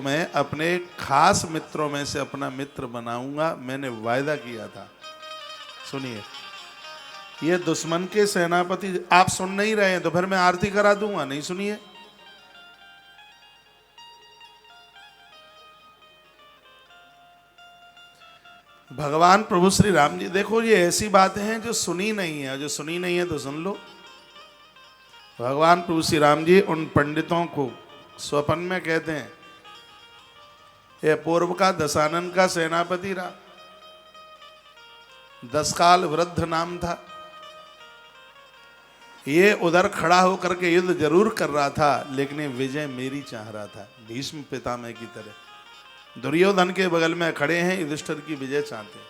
मैं अपने खास मित्रों में से अपना मित्र बनाऊंगा, मैंने वायदा किया था। सुनिए, ये दुश्मन के सेनापति, आप सुन नहीं रहे हैं तो फिर मैं आरती करा दूंगा, नहीं सुनिए। भगवान प्रभु श्री राम जी, देखो ये ऐसी बातें हैं जो सुनी नहीं है, जो सुनी नहीं है तो सुन लो। भगवान प्रभु श्री राम जी उन पंडितों को स्वप्न में कहते हैं, ये पूर्व का दशानन का सेनापति रहा, 10 काल वृद्ध नाम था, ये उधर खड़ा होकर के युद्ध जरूर कर रहा था, लेकिन विजय मेरी चाह रहा था, भीष्म पितामह की तरह। दुर्योधन के बगल में खड़े हैं, युधिष्ठिर की विजय चाहते हैं।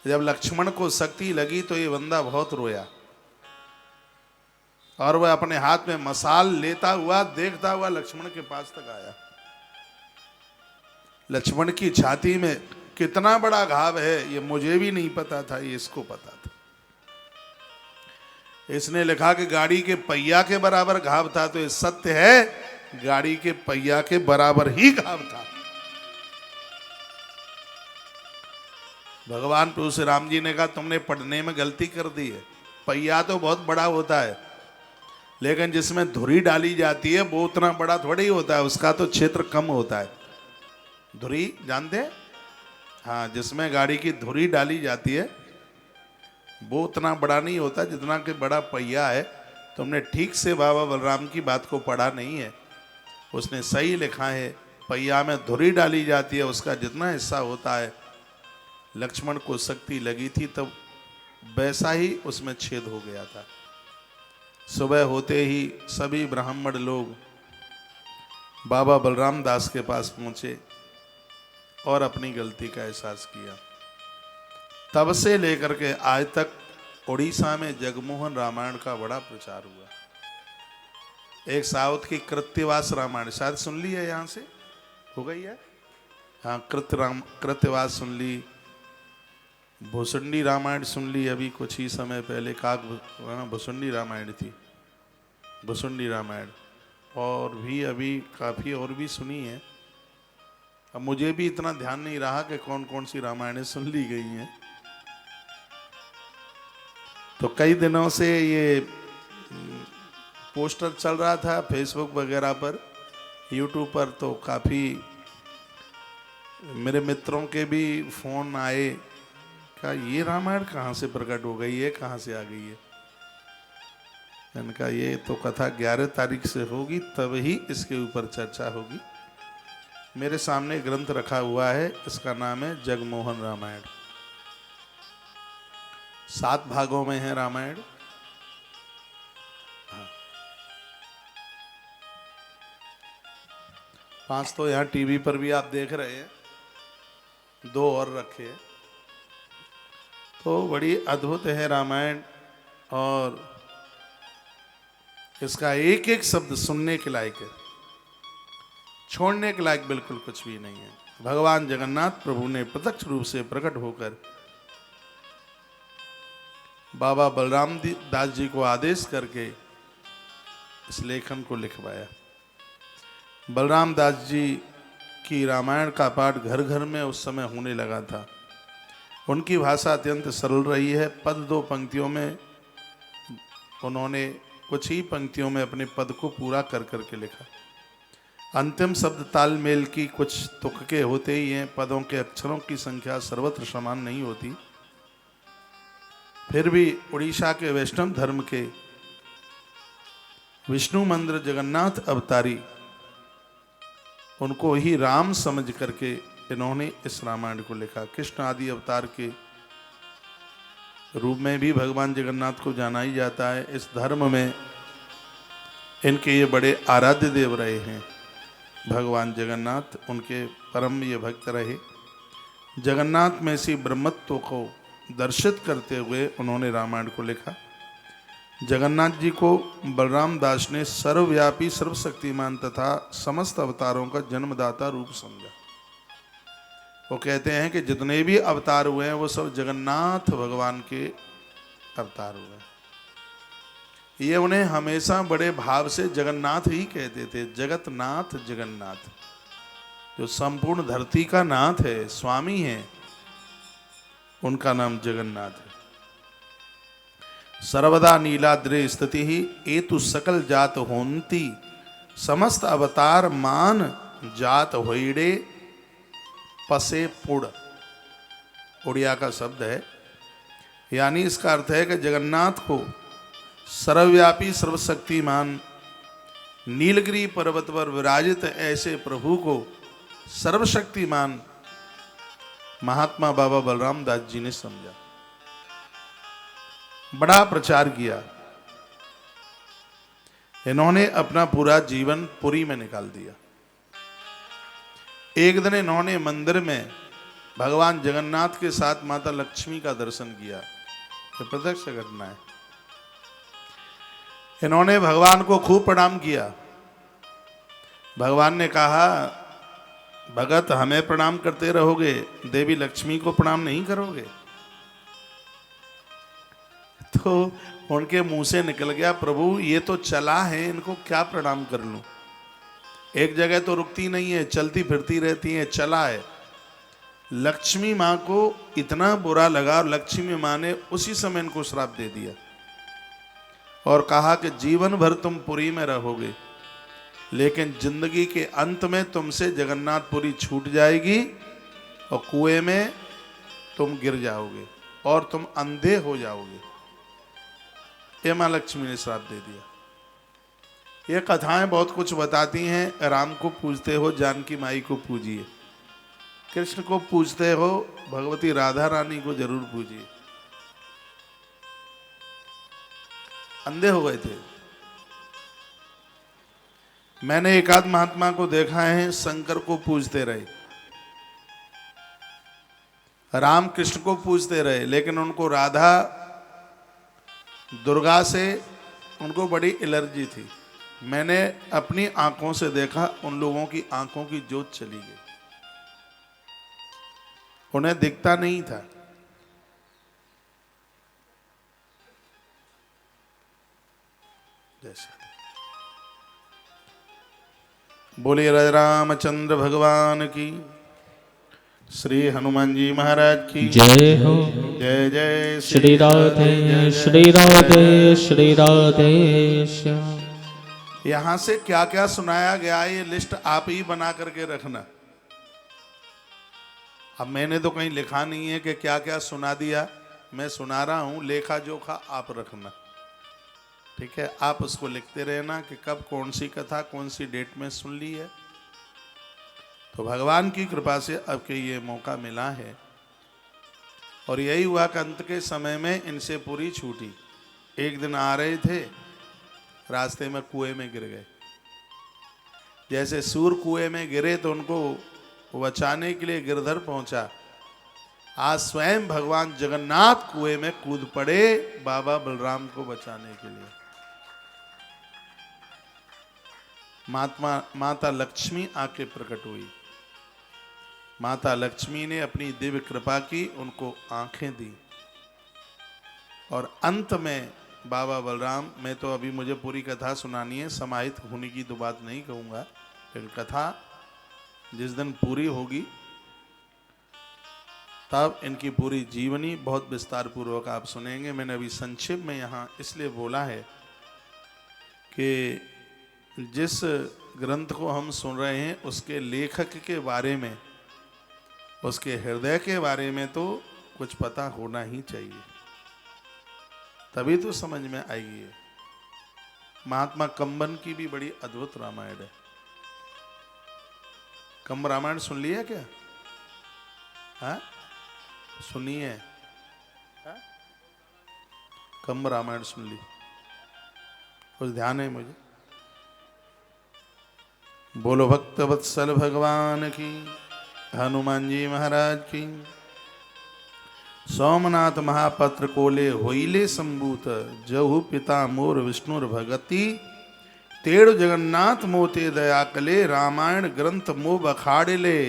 जब लक्ष्मण को शक्ति लगी तो ये बंदा बहुत रोया, और वह अपने हाथ में मसाल लेता हुआ देखता हुआ लक्ष्मण के पास तक आया। लक्ष्मण की छाती में कितना बड़ा घाव है ये मुझे भी नहीं पता था, ये इसको पता था। इसने लिखा कि गाड़ी के पहिया के बराबर घाव था, तो ये सत्य है, गाड़ी के पहिया के बराबर ही घाव था। भगवान प्रभु श्री राम जी ने कहा, तुमने पढ़ने में गलती कर दी है। पहिया तो बहुत बड़ा होता है, लेकिन जिसमें धुरी डाली जाती है वो उतना बड़ा थोड़ी होता है, उसका तो क्षेत्र कम होता है। धुरी जानते हैं? हाँ, जिसमें गाड़ी की धुरी डाली जाती है वो उतना बड़ा नहीं होता जितना कि बड़ा पहिया है। तुमने ठीक से बाबा बलराम की बात को पढ़ा नहीं है। उसने सही लिखा है, पहिया में धुरी डाली जाती है, उसका जितना हिस्सा होता है, लक्ष्मण को शक्ति लगी थी तब वैसा ही उसमें छेद हो गया था। सुबह होते ही सभी ब्राह्मण लोग बाबा बलराम दास के पास पहुंचे और अपनी गलती का एहसास किया। तब से लेकर के आज तक उड़ीसा में जगमोहन रामायण का बड़ा प्रचार हुआ। एक साउथ की कृत्यवास रामायण शायद सुन ली है, यहाँ से हो गई है। हाँ, कृत्यवास सुन ली, भुसुंडी रामायण सुन ली, अभी कुछ ही समय पहले भुसुंडी रामायण थी, भुसुंडी रामायण, और भी अभी काफ़ी और भी सुनी है। अब मुझे भी इतना ध्यान नहीं रहा कि कौन कौन सी रामायणें सुन ली गई हैं। तो कई दिनों से ये पोस्टर चल रहा था फेसबुक वगैरह पर, यूट्यूब पर, तो काफ़ी मेरे मित्रों के भी फ़ोन आए, कहा ये रामायण कहाँ से प्रकट हो गई है, कहाँ से आ गई है। मैंने कहा ये तो कथा 11 तारीख से होगी, तब ही इसके ऊपर चर्चा होगी। मेरे सामने ग्रंथ रखा हुआ है, इसका नाम है जगमोहन रामायण। 7 भागों में है रामायण। हाँ। 5 तो यहाँ टीवी पर भी आप देख रहे हैं, 2 और रखे हैं। तो बड़ी अद्भुत है रामायण, और इसका एक एक शब्द सुनने के लायक है, छोड़ने के लायक बिल्कुल कुछ भी नहीं है। भगवान जगन्नाथ प्रभु ने प्रत्यक्ष रूप से प्रकट होकर बाबा बलराम दास जी को आदेश करके इस लेखन को लिखवाया। बलराम दास जी की रामायण का पाठ घर घर में उस समय होने लगा था। उनकी भाषा अत्यंत सरल रही है। पद 2 पंक्तियों में उन्होंने कुछ ही पंक्तियों में अपने पद को पूरा कर करके लिखा। अंतिम शब्द तालमेल की कुछ तुक्के होते ही हैं, पदों के अक्षरों की संख्या सर्वत्र समान नहीं होती। फिर भी उड़ीसा के वैष्णव धर्म के विष्णु मंदिर जगन्नाथ अवतारी, उनको ही राम समझ करके इन्होंने इस रामायण को लिखा। कृष्ण आदि अवतार के रूप में भी भगवान जगन्नाथ को जाना ही जाता है। इस धर्म में इनके ये बड़े आराध्य देव रहे हैं भगवान जगन्नाथ, उनके परम ये भक्त रहे। जगन्नाथ में इसी ब्रह्मत्व को दर्शित करते हुए उन्होंने रामायण को लिखा। जगन्नाथ जी को बलराम दास ने सर्वव्यापी, सर्वशक्तिमान तथा समस्त अवतारों का जन्मदाता रूप समझा। वो कहते हैं कि जितने भी अवतार हुए हैं वो सब जगन्नाथ भगवान के अवतार हुए हैं। ये उन्हें हमेशा बड़े भाव से जगन्नाथ ही कहते थे। जगतनाथ जगन्नाथ, जो संपूर्ण धरती का नाथ है, स्वामी है, उनका नाम जगन्नाथ है। सर्वदा नीलाद्रे स्थिति ही एतु सकल जात होंती, समस्त अवतार मान जात होइड़े पसे पुड़। उड़िया का शब्द है, यानी इसका अर्थ है कि जगन्नाथ को सर्वव्यापी सर्वशक्तिमान नीलगिरी पर्वत पर विराजित ऐसे प्रभु को सर्वशक्तिमान महात्मा बाबा बलराम दास जी ने समझा, बड़ा प्रचार किया। इन्होंने अपना पूरा जीवन पुरी में निकाल दिया। एक दिन इन्होंने मंदिर में भगवान जगन्नाथ के साथ माता लक्ष्मी का दर्शन किया। ये प्रत्यक्ष घटना है। इन्होंने भगवान को खूब प्रणाम किया। भगवान ने कहा, भगत हमें प्रणाम करते रहोगे, देवी लक्ष्मी को प्रणाम नहीं करोगे? तो उनके मुंह से निकल गया, प्रभु ये तो चला है, इनको क्या प्रणाम कर लूं? एक जगह तो रुकती नहीं है, चलती फिरती रहती है, चला है। लक्ष्मी माँ को इतना बुरा लगा और लक्ष्मी माँ ने उसी समय इनको श्राप दे दिया और कहा कि जीवन भर तुम पुरी में रहोगे, लेकिन जिंदगी के अंत में तुमसे जगन्नाथपुरी छूट जाएगी और कुएं में तुम गिर जाओगे और तुम अंधे हो जाओगे। ये माँ लक्ष्मी ने श्राप दे दिया। ये कथाएं बहुत कुछ बताती हैं। राम को पूजते हो, जानकी माई को पूजिए। कृष्ण को पूजते हो, भगवती राधा रानी को जरूर पूजिए। अंधे हो गए थे। मैंने एकाध महात्मा को देखा है, शंकर को पूजते रहे, राम कृष्ण को पूजते रहे, लेकिन उनको राधा दुर्गा से उनको बड़ी एलर्जी थी। मैंने अपनी आंखों से देखा, उन लोगों की आंखों की जोत चली गई, उन्हें दिखता नहीं था। जैसे बोलिए रामचंद्र भगवान की, श्री हनुमान जी महाराज की जय हो। जय जय श्री राधे श्री राधे श्री राधे श्याम। यहां से क्या क्या सुनाया गया, ये लिस्ट आप ही बना करके रखना। अब मैंने तो कहीं लिखा नहीं है कि क्या क्या सुना दिया, मैं सुना रहा हूं, लेखा जोखा आप रखना, ठीक है? आप उसको लिखते रहना कि कब कौन सी कथा कौन सी डेट में सुन ली है। तो भगवान की कृपा से अब के ये मौका मिला है और यही हुआ कि अंत के समय में इनसे पूरी छूटी। एक दिन आ रहे थे, रास्ते में कुएं में गिर गए। जैसे सूर कुएं में गिरे तो उनको बचाने के लिए गिरधर पहुंचा। आज स्वयं भगवान जगन्नाथ कुएं में कूद पड़े बाबा बलराम को बचाने के लिए। माता लक्ष्मी आके प्रकट हुई। माता लक्ष्मी ने अपनी दिव्य कृपा की, उनको आंखें दी और अंत में बाबा बलराम, मैं तो अभी मुझे पूरी कथा सुनानी है, समाहित होने की तो बात नहीं कहूँगा, लेकिन कथा जिस दिन पूरी होगी तब इनकी पूरी जीवनी बहुत विस्तार पूर्वक आप सुनेंगे। मैंने अभी संक्षेप में यहाँ इसलिए बोला है कि जिस ग्रंथ को हम सुन रहे हैं उसके लेखक के बारे में, उसके हृदय के बारे में तो कुछ पता होना ही चाहिए, तभी तो समझ में आएगी। महात्मा कंबन की भी बड़ी अद्भुत रामायण है। कंब रामायण सुन लिया क्या? हाँ, सुनिए। कंब रामायण सुन ली? कुछ ध्यान है मुझे? बोलो भक्त वत्सल भगवान की, हनुमान जी महाराज की। सोमनाथ महापत्र कोले होइले संबूत, जहु पिता मोर विष्णुर भगति, तेड़ जगन्नाथ मोते दया कले, रामायण ग्रंथ मो बखाड़े।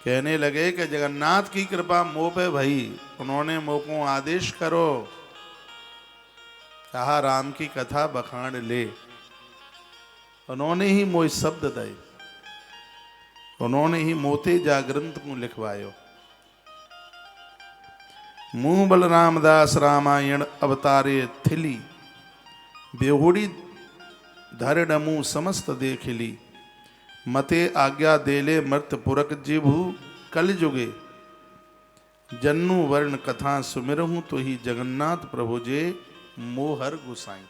कहने लगे कि जगन्नाथ की कृपा मोह पे भई, उन्होंने मोह को आदेश करो कहा राम की कथा बखान ले। उन्होंने ही मोह शब्द दए, उन्होंने ही मोते जा ग्रंथ को लिखवायो। मुंह बल रामदास रामायण अवतारे थिली, बेहुड़ी धर डमू समस्त देखली। मते आज्ञा देले मर्त पुरक जिभु, कल जुगे जन्नु वर्ण कथा सुमिरहूँ तो ही जगन्नाथ प्रभु जे मोहर गुसाई।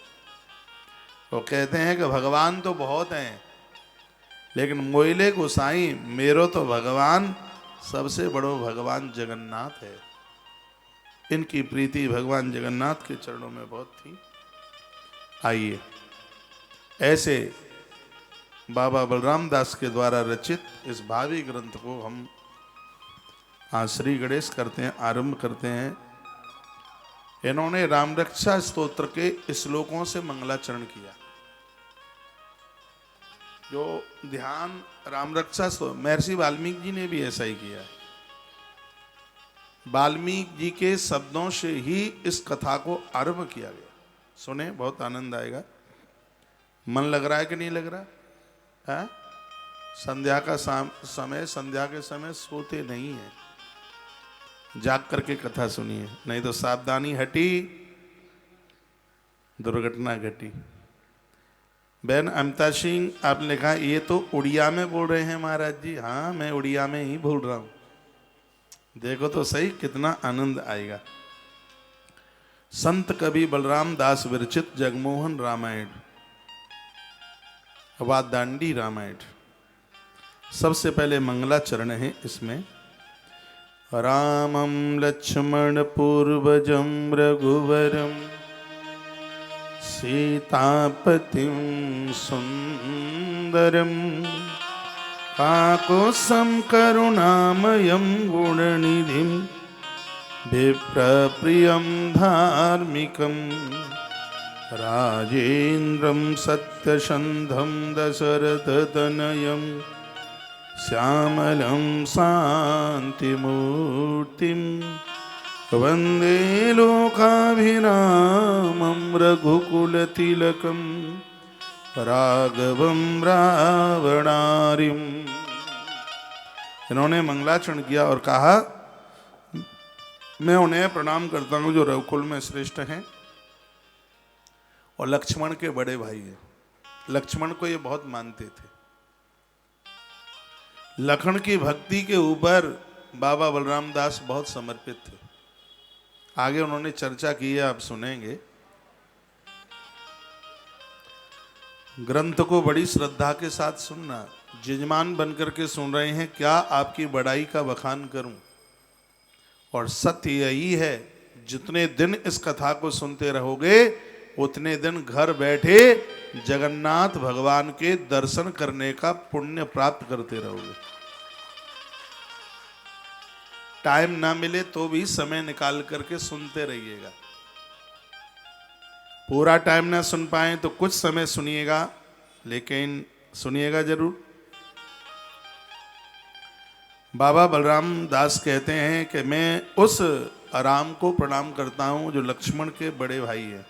वो कहते हैं कि भगवान तो बहुत हैं, लेकिन मोइले गुसाई मेरो तो भगवान सबसे बड़ो भगवान जगन्नाथ है। इनकी प्रीति भगवान जगन्नाथ के चरणों में बहुत थी। आइए ऐसे बाबा बलराम दास के द्वारा रचित इस भावी ग्रंथ को हम आज श्री गणेश करते हैं, आरंभ करते हैं। इन्होंने राम रक्षा स्तोत्र के श्लोकों से मंगलाचरण किया। जो ध्यान राम रक्षा महर्षि वाल्मीकि जी ने भी ऐसा ही किया है। वाल्मीकि जी के शब्दों से ही इस कथा को आरंभ किया गया। सुने, बहुत आनंद आएगा। मन लग रहा है कि नहीं लग रहा है? संध्या का समय, संध्या के समय सोते नहीं है, जाग करके कथा सुनिए, नहीं तो सावधानी हटी दुर्घटना घटी। बहन अमिता सिंह, आपने कहा ये तो उड़िया में बोल रहे हैं महाराज जी। हाँ, मैं उड़िया में ही बोल रहा हूं। देखो तो सही कितना आनंद आएगा। संत कवि बलराम दास विरचित जगमोहन रामायण व दांडी रामायण। सबसे पहले मंगलाचरण है इसमें। रामं लक्ष्मण पूर्वजं रघुवरं सीतापतिं सुंदरं काकुत्स्थं करुणामयं गुणनिधिं विप्रप्रियं धार्मिकं राजेन्द्रं सत्यसन्धं दशरथतनयं श्यामलं शान्तिमूर्तिं वन्दे लोकाभिरामं रघुकुलतिलकं राघवं रावणारिम्। इन्होंने मंगलाचरण किया और कहा, मैं उन्हें प्रणाम करता हूँ जो रघुकुल में श्रेष्ठ हैं और लक्ष्मण के बड़े भाई हैं। लक्ष्मण को ये बहुत मानते थे। लखन की भक्ति के ऊपर बाबा बलराम दास बहुत समर्पित थे। आगे उन्होंने चर्चा की है, आप सुनेंगे। ग्रंथ को बड़ी श्रद्धा के साथ सुनना। जजमान बनकर के सुन रहे हैं, क्या आपकी बड़ाई का बखान करूं। और सत्य यही है, जितने दिन इस कथा को सुनते रहोगे उतने दिन घर बैठे जगन्नाथ भगवान के दर्शन करने का पुण्य प्राप्त करते रहोगे। टाइम ना मिले तो भी समय निकाल करके सुनते रहिएगा। पूरा टाइम ना सुन पाए तो कुछ समय सुनिएगा, लेकिन सुनिएगा जरूर। बाबा बलराम दास कहते हैं कि मैं उस राम को प्रणाम करता हूं जो लक्ष्मण के बड़े भाई हैं,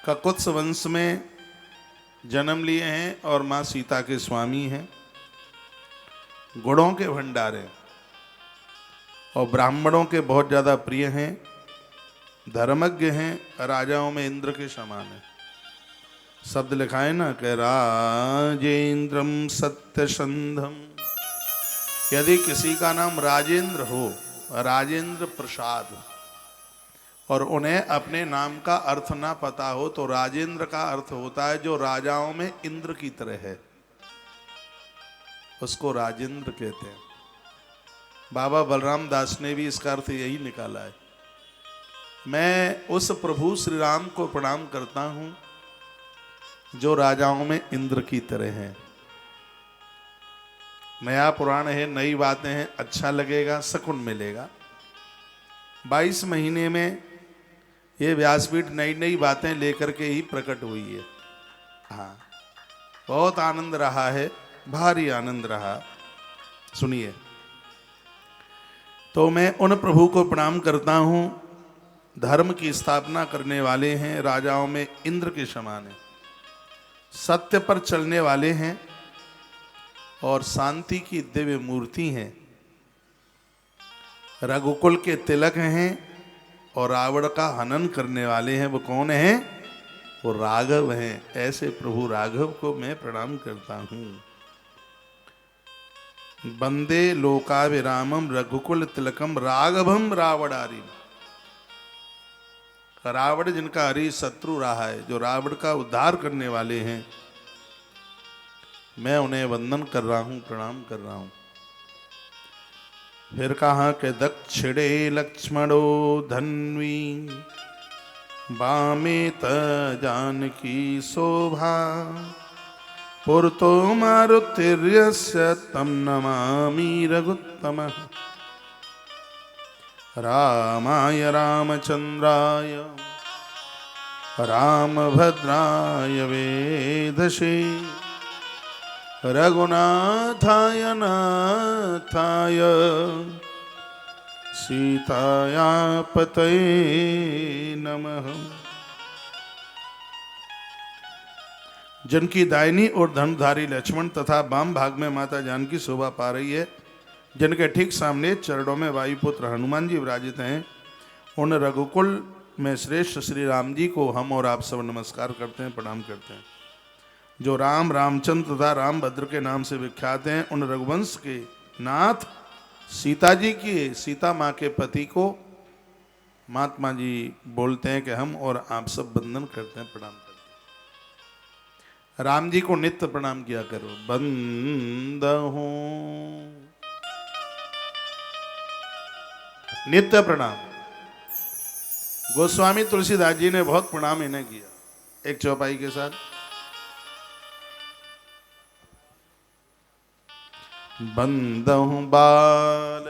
ककुत्स वंश में जन्म लिए हैं और मां सीता के स्वामी हैं, गुणों के भंडार हैं और ब्राह्मणों के बहुत ज्यादा प्रिय हैं, धर्मज्ञ हैं, राजाओं में इंद्र के समान है। शब्द लिखा है ना कि राजेंद्रम सत्यसंधम। यदि किसी का नाम राजेंद्र हो, राजेंद्र प्रसाद, और उन्हें अपने नाम का अर्थ ना पता हो, तो राजेंद्र का अर्थ होता है जो राजाओं में इंद्र की तरह है, उसको राजेंद्र कहते हैं। बाबा बलराम दास ने भी इसका अर्थ यही निकाला है। मैं उस प्रभु श्री राम को प्रणाम करता हूं जो राजाओं में इंद्र की तरह हैं। नया पुराण है, नई बातें हैं, अच्छा लगेगा, सुकून मिलेगा। 22 महीने में ये व्यासपीठ नई नई बातें लेकर के ही प्रकट हुई है। हाँ, बहुत आनंद रहा है, भारी आनंद रहा। सुनिए, तो मैं उन प्रभु को प्रणाम करता हूं धर्म की स्थापना करने वाले हैं, राजाओं में इंद्र के समान हैं, सत्य पर चलने वाले हैं और शांति की दिव्य मूर्ति हैं। रघुकुल के तिलक हैं और रावण का हनन करने वाले हैं। वो कौन हैं? वो राघव हैं। ऐसे प्रभु राघव को मैं प्रणाम करता हूं। वंदे लोकाभिरामम रघुकुल तिलकम राघवम रावणारी। रावण जिनका हरि शत्रु रहा है, जो रावण का उद्धार करने वाले हैं, मैं उन्हें वंदन कर रहा हूं, प्रणाम कर रहा हूं। फिर कहा कि दक्षिणे लक्ष्मणो धन्वी बामे त जानकी शोभा पुरतो मारुतिर्यस्य तं नमामि रघुत्तमः। रामाय रामचंद्राय रामभद्राय वेधसे रघुनाथाय नाथाय सीताया पतये नमः। जिनकी दाहिनी और धनुधारी लक्ष्मण तथा वाम भाग में माता जानकी शोभा पा रही है, जिनके ठीक सामने चरणों में वायुपुत्र हनुमान जी विराजित हैं, उन रघुकुल में श्रेष्ठ श्री राम जी को हम और आप सब नमस्कार करते हैं, प्रणाम करते हैं। जो राम, रामचंद्र तथा रामभद्र के नाम से विख्यात हैं, उन रघुवंश के नाथ सीता जी की, सीता माँ के पति को महात्मा जी बोलते हैं कि हम और आप सब वंदन करते हैं, प्रणाम करते हैं। राम जी को नित्य प्रणाम किया करो। बंदहूं नित्य प्रणाम। गोस्वामी तुलसीदास जी ने बहुत प्रणाम इन्हें किया एक चौपाई के साथ। बंदहूं बाल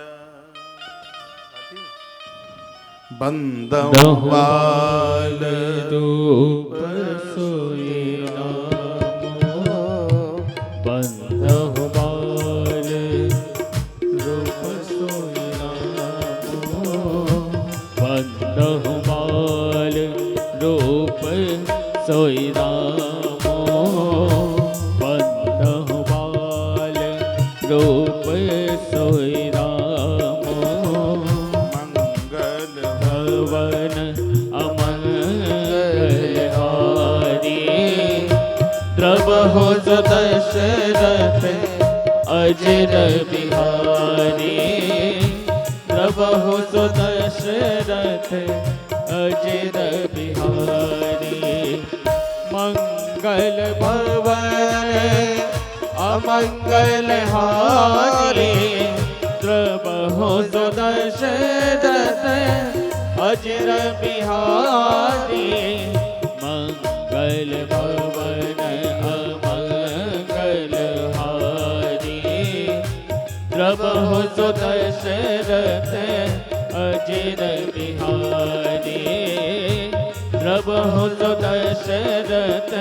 बंदहूं बाल रूप सोई रामो बंदहु बाल रूप सोई रामो बंदहु बाल रूप सोई रामो बंदहु बाल रूप सोई रामो मंगल भवन अमंगल हारी द्रवहु दशरथ अजर बिहारी द्रवहु दशरथ अजर बिहारी मंगल भवन अमंगल हारी द्रवहु दशरथ अजर बिहारी मंगल भवन अमंगल हारी द्रवहु दशरथ अजर बिहारी द्रवहु दशरथ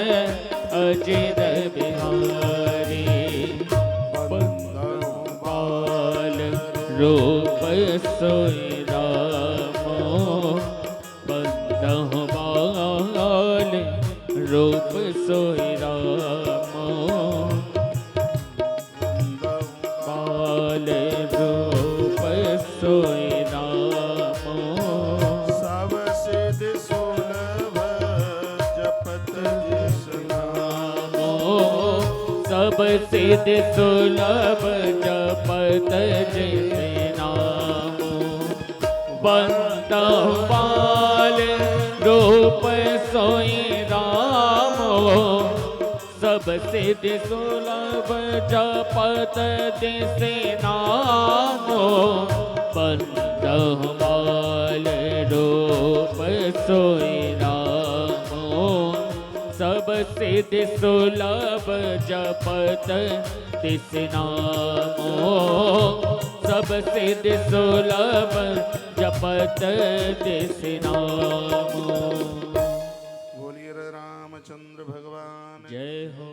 अजर बिहारी बाल रूप सोई रामो बंदहु बाल रूप सोई रामो बाल रूप सोई रामो सब सिद्ध सुलभ जपत जिस नामो सब सिद्ध सुलभ जपत जिस नामो बंदहु बाल रूप सोई रामो सब सिद्ध सुलभ जपत जिस नामो बंदहु बाल रूप सोई रामो सब सिद्ध सुलभ जपत तिस नामो सब सिद्ध सुलभ जपत तिस नामो। बोलिए रामचंद्र भगवान। जय हो।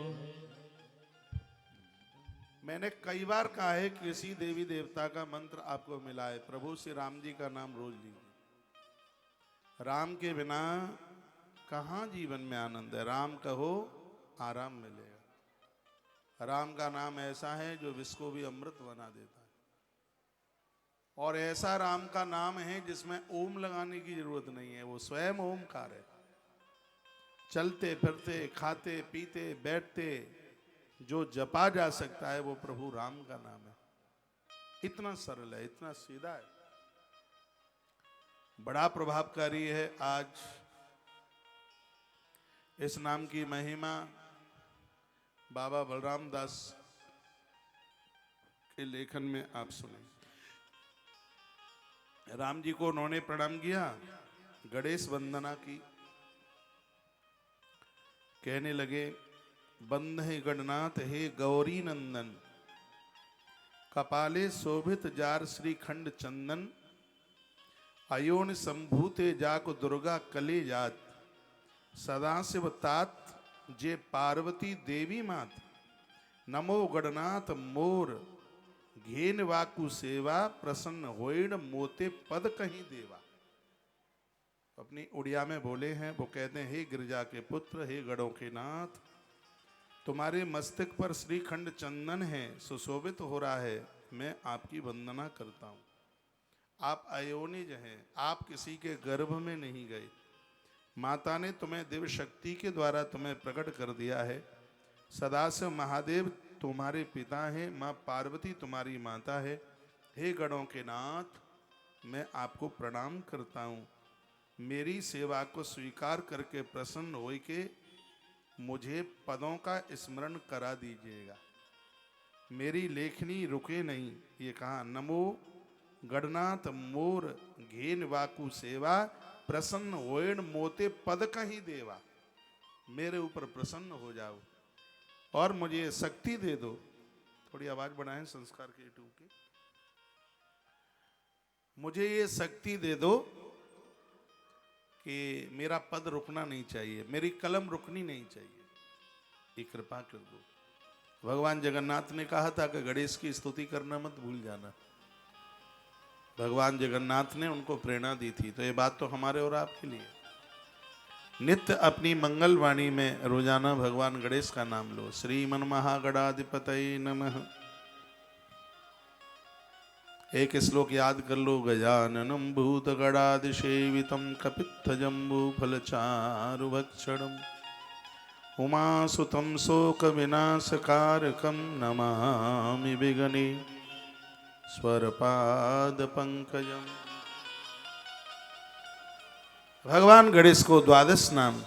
मैंने कई बार कहा है किसी देवी देवता का मंत्र आपको मिला है, प्रभु श्री राम जी का नाम रोज लीजिए। राम के बिना कहाँ जीवन में आनंद है। राम कहो आराम मिलेगा। राम का नाम ऐसा है जो विष को भी अमृत बना देता है। और ऐसा राम का नाम है जिसमें ओम लगाने की जरूरत नहीं है, वो स्वयं ओमकार है। चलते फिरते खाते पीते बैठते जो जपा जा सकता है वो प्रभु राम का नाम है। इतना सरल है, इतना सीधा है, बड़ा प्रभावकारी है। आज इस नाम की महिमा बाबा बलराम दास के लेखन में आप सुने। राम जी को उन्होंने प्रणाम किया, गणेश वंदना की, कहने लगे बंधे गणनाथ हे गौरी नंदन, कपाले शोभित जार श्री खंड चंदन, अयोन संभूते जाको दुर्गा कले जात, सदाशिव तात जे पार्वती देवी मात, नमो गणनाथ मोर घेन वाकु सेवा, प्रसन्न होइण मोते पद कहीं देवा। अपनी उड़िया में बोले हैं, वो कहते हैं हे गिरिजा के पुत्र, हे गणों के नाथ, तुम्हारे मस्तक पर श्रीखंड चंदन है, सुशोभित हो रहा है, मैं आपकी वंदना करता हूँ। आप अयोनिज हैं, आप किसी के गर्भ में नहीं गए, माता ने तुम्हें दिव्य शक्ति के द्वारा तुम्हें प्रकट कर दिया है। सदाशिव महादेव तुम्हारे पिता हैं, माँ पार्वती तुम्हारी माता है। हे गणों के नाथ, मैं आपको प्रणाम करता हूँ। मेरी सेवा को स्वीकार करके प्रसन्न हो के मुझे पदों का स्मरण करा दीजिएगा। मेरी लेखनी रुके नहीं, ये कहा नमो गणनाथ मोर घेन वाकु सेवा, प्रसन्न होएण मोते पद कहीं देवा। मेरे ऊपर प्रसन्न हो जाओ और मुझे शक्ति दे दो। थोड़ी आवाज बढ़ाएं संस्कार के यूट्यूब की। मुझे ये शक्ति दे दो कि मेरा पद रुकना नहीं चाहिए, मेरी कलम रुकनी नहीं चाहिए, ये कृपा कर दो। भगवान जगन्नाथ ने कहा था कि गणेश की स्तुति करना मत भूल जाना। भगवान जगन्नाथ ने उनको प्रेरणा दी थी, तो ये बात तो हमारे और आपके लिए। नित्य अपनी मंगल वाणी में रोजाना भगवान गणेश का नाम लो। श्रीमन महागणाधिपतये नमः। एक श्लोक याद कर लो। गजाननं भूतगणाधिसेवितं कपित्थजम्बूफलचारुभक्षणं, उमासुतं शोकविनाशकारकं, नमामि विघ्नेश्वरपादपङ्कजम्। भगवान गणेश को 12 नाम,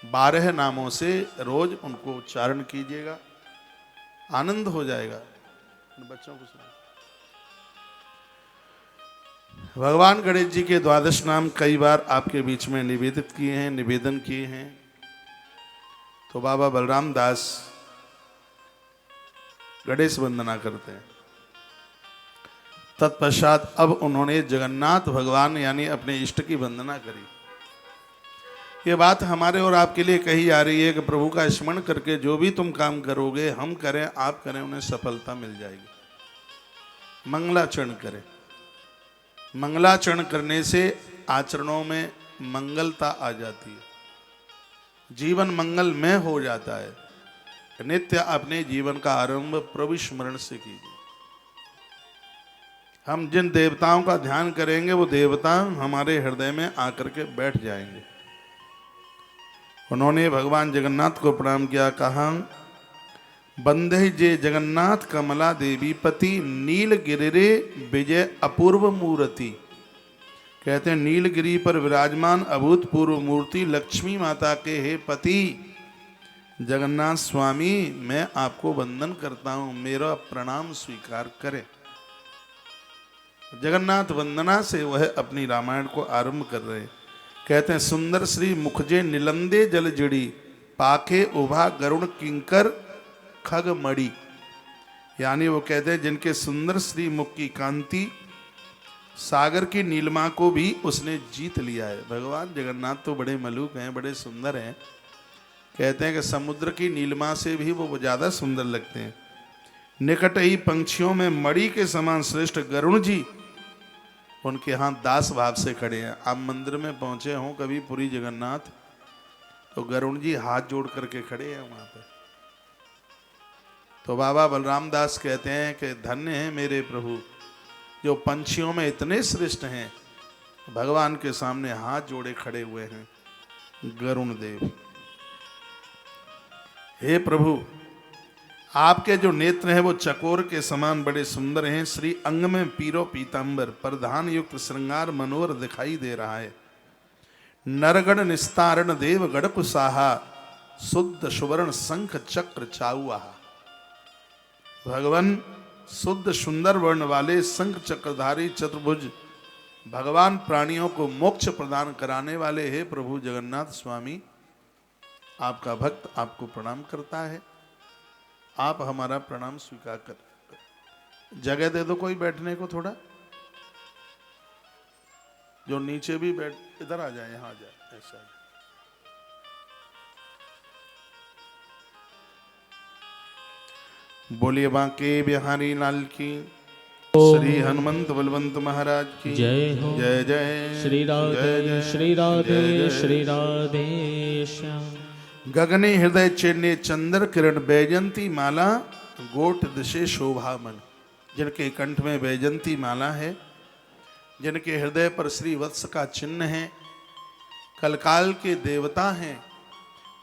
12 नामों से रोज उनको उच्चारण कीजिएगा, आनंद हो जाएगा। बच्चों को सुना। भगवान गणेश जी के 12 नाम कई बार आपके बीच में निवेदित किए हैं, निवेदन किए हैं। तो बाबा बलराम दास गणेश वंदना करते हैं। तत्पश्चात अब उन्होंने जगन्नाथ भगवान यानी अपने इष्ट की वंदना करी। ये बात हमारे और आपके लिए कही जा रही है कि प्रभु का स्मरण करके जो भी तुम काम करोगे, हम करें आप करें, उन्हें सफलता मिल जाएगी। मंगलाचरण करें। मंगलाचरण करने से आचरणों में मंगलता आ जाती है, जीवन मंगलमय हो जाता है। नित्य अपने जीवन का आरंभ प्रभु स्मरण से कीजिए। हम जिन देवताओं का ध्यान करेंगे वो देवता हमारे हृदय में आकर के बैठ जाएंगे। उन्होंने भगवान जगन्नाथ को प्रणाम किया, कहा बंदे जे जगन्नाथ कमला देवी पति, नीलगिरि विजय अपूर्व मूर्ति। कहते हैं नीलगिरी पर विराजमान अभूतपूर्व मूर्ति लक्ष्मी माता के हे पति जगन्नाथ स्वामी, मैं आपको वंदन करता हूं, मेरा प्रणाम स्वीकार करें। जगन्नाथ वंदना से वह अपनी रामायण को आरंभ कर रहे। कहते हैं सुंदर श्री मुखजे निलंदे जल जड़ी, पाखे उभा गरुण किंकर खग मड़ी। यानी वो कहते हैं जिनके सुंदर श्री मुख की कांति सागर की नीलिमा को भी उसने जीत लिया है। भगवान जगन्नाथ तो बड़े मलूक हैं, बड़े सुंदर हैं। कहते हैं कि समुद्र की नीलिमा से भी वो ज्यादा सुंदर लगते हैं। निकट ही पंक्षियों में मणि के समान श्रेष्ठ गरुण जी उनके यहाँ दास भाव से खड़े हैं। आप मंदिर में पहुंचे हों कभी पुरी जगन्नाथ, तो गरुण जी हाथ जोड़ करके खड़े हैं वहां पे। तो बाबा बलराम दास कहते हैं कि धन्य है मेरे प्रभु, जो पंछियों में इतने श्रेष्ठ हैं, भगवान के सामने हाथ जोड़े खड़े हुए हैं गरुण देव। हे प्रभु, आपके जो नेत्र हैं वो चकोर के समान बड़े सुंदर हैं। श्री अंग में पीरो पीतांबर, प्रधान युक्त श्रृंगार मनोहर दिखाई दे रहा है। नरगण निस्तारण देव गढ़ कुसाहा, शुद्ध सुवर्ण शंख चक्र चाउआहा। भगवान शुद्ध सुंदर वर्ण वाले शंख चक्रधारी चतुर्भुज भगवान प्राणियों को मोक्ष प्रदान कराने वाले। हे प्रभु जगन्नाथ स्वामी, आपका भक्त आपको प्रणाम करता है, आप हमारा प्रणाम स्वीकार कर। जगह दे दो कोई बैठने को, थोड़ा जो नीचे भी बैठ, इधर आ जाए, यहां आ जाए, ऐसा। बोलिए बांके बिहारी लाल की, श्री हनुमंत बलवंत महाराज की जय हो। जय जय श्री राधे श्री राधे श्री राधे श्याम। गगने हृदय चिन्ह चंद्र किरण बैजंती माला, गोट दिशे शोभा मन। जिनके कंठ में बैजंती माला है, जिनके हृदय पर श्री वत्स का चिन्ह है, कलकाल के देवता हैं,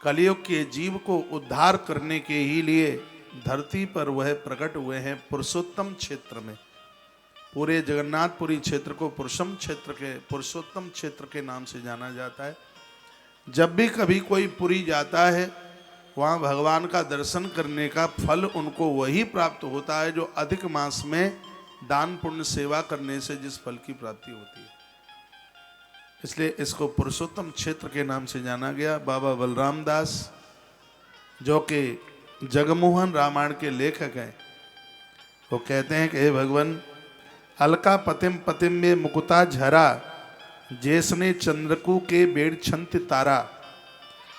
कलयुग के जीव को उद्धार करने के ही लिए धरती पर वह प्रकट हुए हैं पुरुषोत्तम क्षेत्र में। पूरे जगन्नाथपुरी क्षेत्र को पुरुषोत्तम क्षेत्र के नाम से जाना जाता है। जब भी कभी कोई पुरी जाता है, वहाँ भगवान का दर्शन करने का फल उनको वही प्राप्त होता है जो अधिक मास में दान पुण्य सेवा करने से जिस फल की प्राप्ति होती है। इसलिए इसको पुरुषोत्तम क्षेत्र के नाम से जाना गया। बाबा बलराम दास जो कि जगमोहन रामायण के लेखक हैं, वो कहते हैं कि हे भगवान, अलका पतिम पतिम में मुकुता झरा, जैसने चंद्रकू के बेड़ छंत तारा।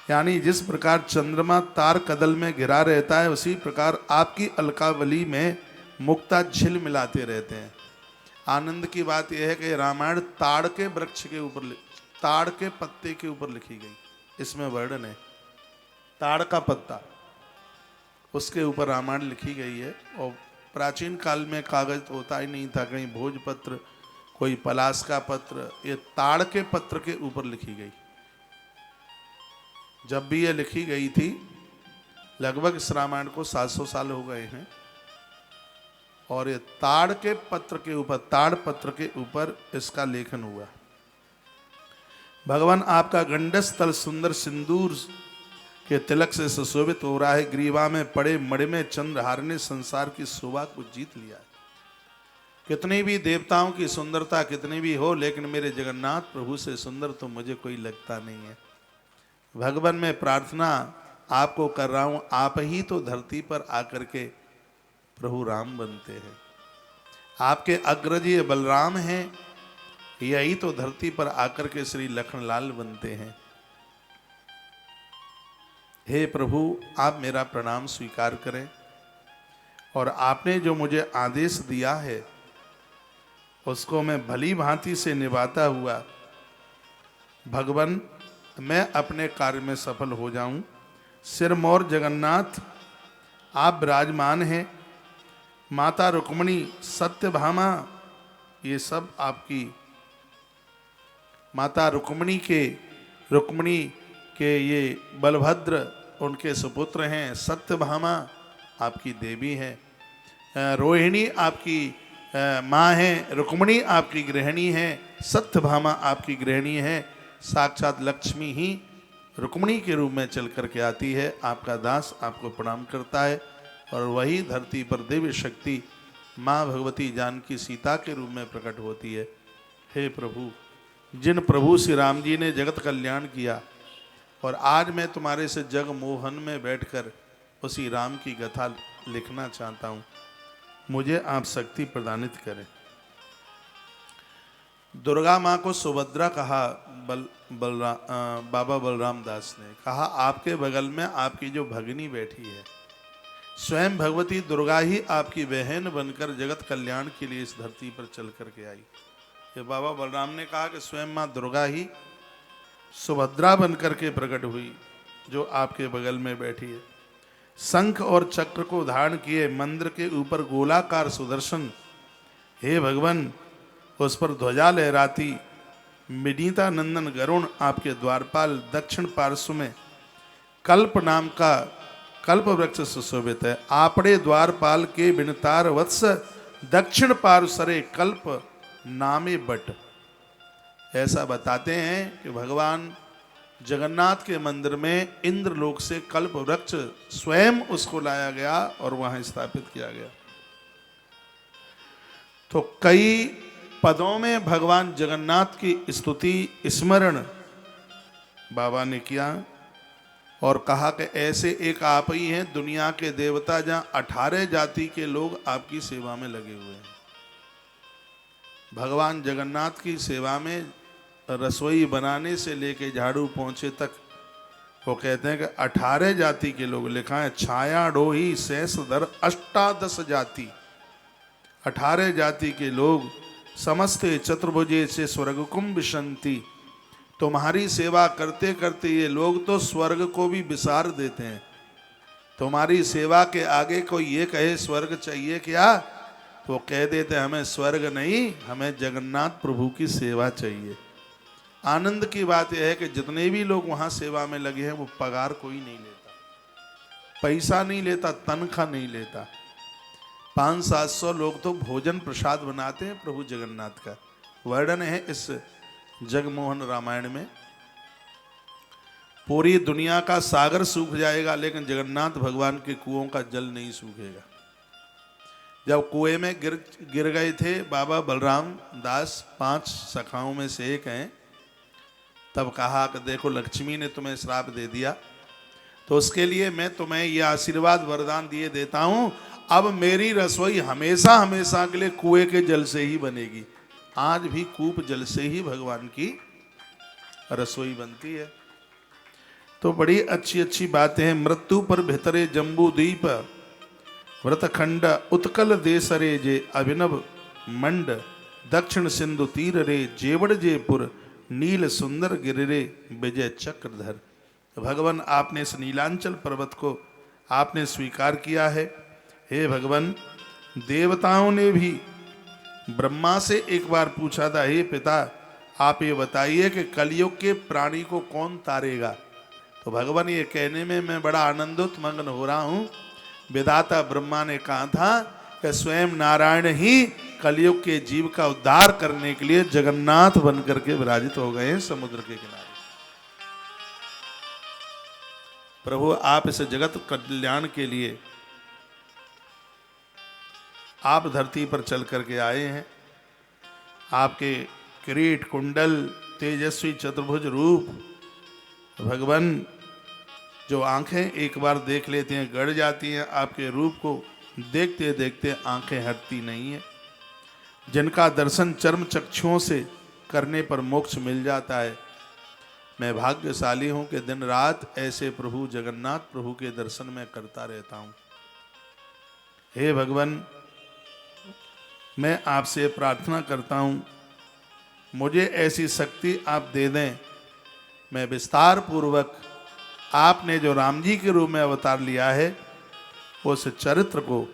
यानी जिस प्रकार चंद्रमा तार कदल में घिरा रहता है, उसी प्रकार आपकी अलकावली में मुक्ता झिल मिलाते रहते हैं। आनंद की बात यह है कि रामायण ताड़ के वृक्ष के ऊपर, ताड़ के पत्ते के ऊपर लिखी गई। इसमें वर्णन है ताड़ का पत्ता, उसके ऊपर रामायण लिखी गई है। और प्राचीन काल में कागज तो होता ही नहीं था, कहीं भोजपत्र, कोई पलाश का पत्र, ये ताड़ के पत्र के ऊपर लिखी गई। जब भी ये लिखी गई थी, लगभग इस रामायण को 700 साल हो गए हैं, और ये ताड़ के पत्र के ऊपर, ताड़ पत्र के ऊपर इसका लेखन हुआ। भगवान आपका गंडस तल सुंदर सिंदूर के तिलक से सुशोभित हो रहा है। ग्रीवा में पड़े मणिमय चंद्रहार ने संसार की शोभा को जीत लिया है। कितनी भी देवताओं की सुंदरता कितनी भी हो, लेकिन मेरे जगन्नाथ प्रभु से सुंदर तो मुझे कोई लगता नहीं है। भगवान मैं प्रार्थना आपको कर रहा हूं, आप ही तो धरती पर आकर के प्रभु राम बनते हैं। आपके अग्रज ये बलराम हैं, यही तो धरती पर आकर के श्री लखनलाल बनते हैं। हे प्रभु, आप मेरा प्रणाम स्वीकार करें, और आपने जो मुझे आदेश दिया है उसको मैं भली भांति से निभाता हुआ भगवान मैं अपने कार्य में सफल हो जाऊं। सिरमौर जगन्नाथ आप विराजमान हैं, माता रुक्मणी, सत्यभामा, ये सब आपकी माता रुक्मणी के ये बलभद्र उनके सुपुत्र हैं। सत्यभामा आपकी देवी है, रोहिणी आपकी माँ है, रुक्मणी आपकी गृहिणी है, सत्यभामा आपकी गृहिणी है। साक्षात लक्ष्मी ही रुक्मणी के रूप में चल करके आती है। आपका दास आपको प्रणाम करता है, और वही धरती पर दिव्य शक्ति माँ भगवती जानकी सीता के रूप में प्रकट होती है। हे प्रभु, जिन प्रभु श्री राम जी ने जगत कल्याण किया, और आज मैं तुम्हारे से जग मोहन में बैठकर उसी राम की कथा लिखना चाहता हूँ, मुझे आप शक्ति प्रदानित करें। दुर्गा माँ को सुभद्रा कहा बाबा बलराम दास ने कहा, आपके बगल में आपकी जो भगिनी बैठी है, स्वयं भगवती दुर्गा ही आपकी बहन बनकर जगत कल्याण के लिए इस धरती पर चल करके आई। ये बाबा बलराम ने कहा कि स्वयं माँ दुर्गा ही सुभद्रा बनकर के प्रकट हुई जो आपके बगल में बैठी है। शंख और चक्र को धारण किए मंदिर के ऊपर गोलाकार सुदर्शन, हे भगवान उस पर ध्वजा लहराती, विनीता नंदन गरुण आपके द्वारपाल, दक्षिण पार्श्व में कल्प नाम का कल्प वृक्ष सुशोभित है। आपड़े द्वारपाल के विनतार वत्स, दक्षिण पार्श्वरे कल्प नामे बट। ऐसा बताते हैं कि भगवान जगन्नाथ के मंदिर में इंद्रलोक से कल्प वृक्ष स्वयं उसको लाया गया और वहां स्थापित किया गया। तो कई पदों में भगवान जगन्नाथ की स्तुति स्मरण बाबा ने किया और कहा कि ऐसे एक आप ही हैं दुनिया के देवता जहां 18 जाति के लोग आपकी सेवा में लगे हुए हैं। भगवान जगन्नाथ की सेवा में रसोई बनाने से लेके झाड़ू पोंछे तक वो कहते हैं कि 18 जाति के लोग, लिखा है छाया डोही शेष धर अष्टादश जाति, 18 जाति के लोग समस्ते चतुर्भुजे से स्वर्ग कुंभ विशंति। तुम्हारी सेवा करते करते ये लोग तो स्वर्ग को भी विसार देते हैं। तुम्हारी सेवा के आगे कोई ये कहे स्वर्ग चाहिए क्या, तो कह देते हमें स्वर्ग नहीं, हमें जगन्नाथ प्रभु की सेवा चाहिए। आनंद की बात यह है कि जितने भी लोग वहाँ सेवा में लगे हैं वो पगार कोई नहीं लेता, पैसा नहीं लेता, तनख्वाह नहीं लेता। 500-700 लोग तो भोजन प्रसाद बनाते हैं प्रभु जगन्नाथ का। वर्णन है इस जगमोहन रामायण में। पूरी दुनिया का सागर सूख जाएगा लेकिन जगन्नाथ भगवान के कुओं का जल नहीं सूखेगा। जब कुएं में गिर गए थे बाबा बलराम दास, 5 सखाओं में से एक हैं, तब कहा कि देखो लक्ष्मी ने तुम्हें श्राप दे दिया तो उसके लिए मैं तुम्हें यह आशीर्वाद वरदान दिए देता हूं, अब मेरी रसोई हमेशा हमेशा के लिए कुएं के जल से ही बनेगी। आज भी कूप जल से ही भगवान की रसोई बनती है। तो बड़ी अच्छी अच्छी बातें हैं। मृत्यु पर भितरे जम्बू द्वीप, व्रतखंड उत्कल देसरे जे अभिनव मंड, दक्षिण सिंधु तीर रे जेवड़ जयपुर, नील सुंदर गिरिरे विजय चक्रधर। भगवान आपने इस नीलांचल पर्वत को आपने स्वीकार किया है। हे भगवान, देवताओं ने भी ब्रह्मा से एक बार पूछा था, हे पिता आप ये बताइए कि कलयुग के प्राणी को कौन तारेगा। तो भगवान ये कहने में मैं बड़ा आनंदित मग्न हो रहा हूँ। विधाता ब्रह्मा ने कहा था कि स्वयं नारायण ही कलयुग के जीव का उद्धार करने के लिए जगन्नाथ बनकर के विराजित हो गए हैं समुद्र के किनारे। प्रभु आप इस जगत कल्याण के लिए आप धरती पर चल करके आए हैं। आपके किरीट कुंडल तेजस्वी चतुर्भुज रूप, भगवान जो आंखें एक बार देख लेते हैं गड़ जाती हैं, आपके रूप को देखते देखते आंखें हटती नहीं हैं। जिनका दर्शन चर्म चक्षुओं से करने पर मोक्ष मिल जाता है। मैं भाग्यशाली हूं कि दिन रात ऐसे प्रभु जगन्नाथ प्रभु के दर्शन में करता रहता हूं। हे भगवान, मैं आपसे प्रार्थना करता हूं मुझे ऐसी शक्ति आप दे दें, मैं विस्तार पूर्वक आपने जो राम जी के रूप में अवतार लिया है उस चरित्र को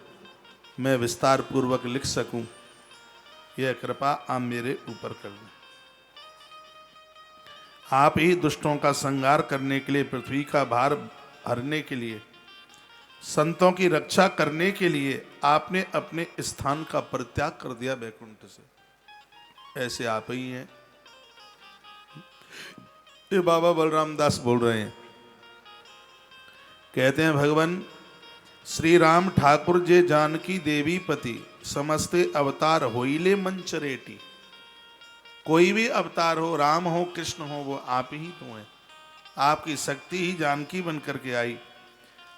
मैं विस्तार पूर्वक लिख सकूं। यह कृपा आप मेरे ऊपर कर दें। आप ही दुष्टों का संहार करने के लिए, पृथ्वी का भार हरने के लिए, संतों की रक्षा करने के लिए आपने अपने स्थान का परित्याग कर दिया वैकुंठ से। ऐसे आप ही हैं। ये बाबा बलराम दास बोल रहे हैं, कहते हैं भगवान श्री राम ठाकुर जे जानकी देवी पति, समस्ते अवतार होइले मंचरेटी। कोई भी अवतार हो, राम हो कृष्ण हो, वो आप ही तो हैं। आपकी शक्ति ही जानकी बन करके आई।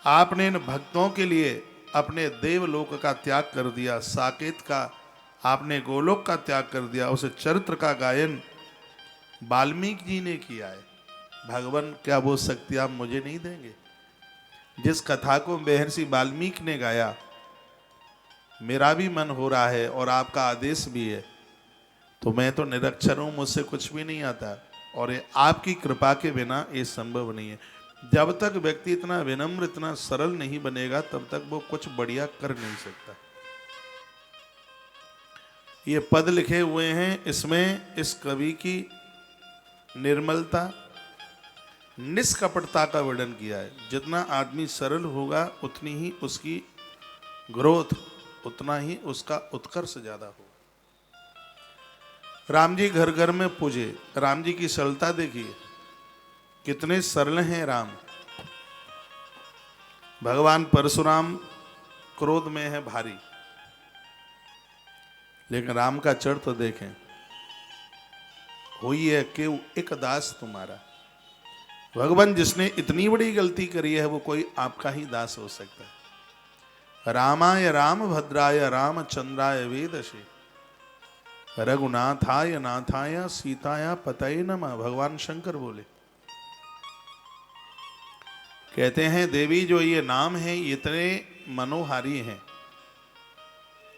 आपने इन भक्तों के लिए अपने देवलोक का त्याग कर दिया, साकेत का आपने गोलोक का त्याग कर दिया। उस चरित्र का गायन वाल्मीकि जी ने किया है। भगवान, क्या वो शक्ति आप मुझे नहीं देंगे? जिस कथा को महर्षि वाल्मीकि ने गाया, मेरा भी मन हो रहा है और आपका आदेश भी है तो मैं तो निरक्षर हूँ, मुझसे कुछ भी नहीं आता, और ये आपकी कृपा के बिना ये संभव नहीं है। जब तक व्यक्ति इतना विनम्र, इतना सरल नहीं बनेगा, तब तक वो कुछ बढ़िया कर नहीं सकता। ये पद लिखे हुए हैं, इसमें इस कवि की निर्मलता, निष्कपटता का वर्णन किया है। जितना आदमी सरल होगा उतनी ही उसकी ग्रोथ, उतना ही उसका उत्कर्ष ज्यादा होगा। राम जी घर घर में पूजे, राम जी की सरलता देखिए, कितने सरल हैं राम। भगवान परशुराम क्रोध में है भारी, लेकिन राम का चढ़ तो देखें, हुई है केव एक दास तुम्हारा। भगवान जिसने इतनी बड़ी गलती करी है, वो कोई आपका ही दास हो सकता है। रामाय राम भद्राय रामचंद्राय वेदसे रघुनाथाय नाथाय सीताया पतये नमः। भगवान शंकर बोले, कहते हैं देवी जो ये नाम है ये इतने मनोहारी हैं,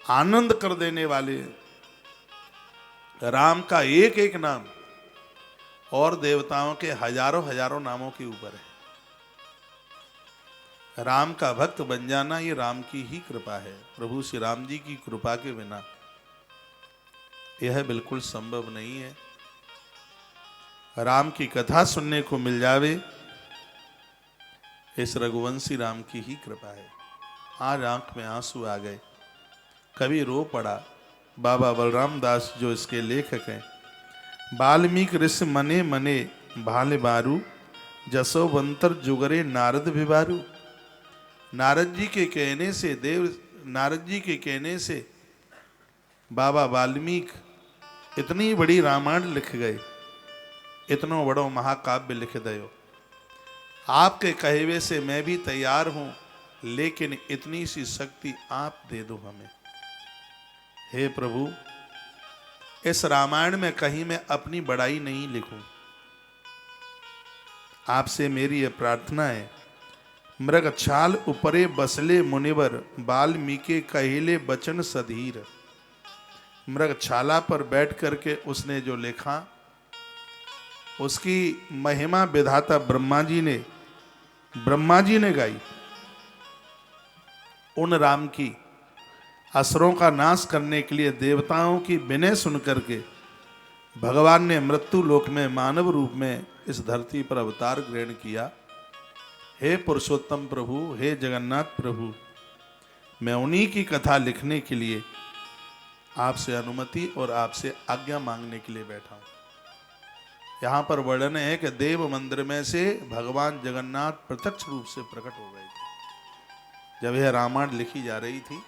आनंद कर देने वाले। राम का एक एक नाम और देवताओं के हजारों हजारों नामों के ऊपर है। राम का भक्त बन जाना ये राम की ही कृपा है। प्रभु श्री राम जी की कृपा के बिना यह बिल्कुल संभव नहीं है। राम की कथा सुनने को मिल जावे, इस रघुवंशी राम की ही कृपा है। आज आंख में आंसू आ गए, कभी रो पड़ा। बाबा बलराम दास जो इसके लेखक हैं, वाल्मीकि ऋषि मने मने भाले बारू, जसोवंतर जुगरे नारद भिबारू। नारद जी के कहने से, नारद जी के कहने से बाबा वाल्मीकि इतनी बड़ी रामायण लिख गए, इतनो बड़ो महाकाव्य लिख दयो। आपके कहे से मैं भी तैयार हूं, लेकिन इतनी सी शक्ति आप दे दो हमें। हे प्रभु, इस रामायण में कहीं मैं अपनी बड़ाई नहीं लिखूं। आपसे मेरी यह प्रार्थना है। मृग छाल उपरे बसले मुनिवर, वाल्मीकि कहिले बचन सधीर। मृग छाला पर बैठ करके उसने जो लिखा, उसकी महिमा विधाता ब्रह्मा जी ने गाई। उन राम की असुरों का नाश करने के लिए देवताओं की विनय सुन करके भगवान ने मृत्यु लोक में मानव रूप में इस धरती पर अवतार ग्रहण किया। हे पुरुषोत्तम प्रभु, हे जगन्नाथ प्रभु, मैं उन्हीं की कथा लिखने के लिए आपसे अनुमति और आपसे आज्ञा मांगने के लिए बैठा हूं। यहाँ पर वर्णन है कि देव मंदिर में से भगवान जगन्नाथ प्रत्यक्ष रूप से प्रकट हो गए थे जब यह रामायण लिखी जा रही थी।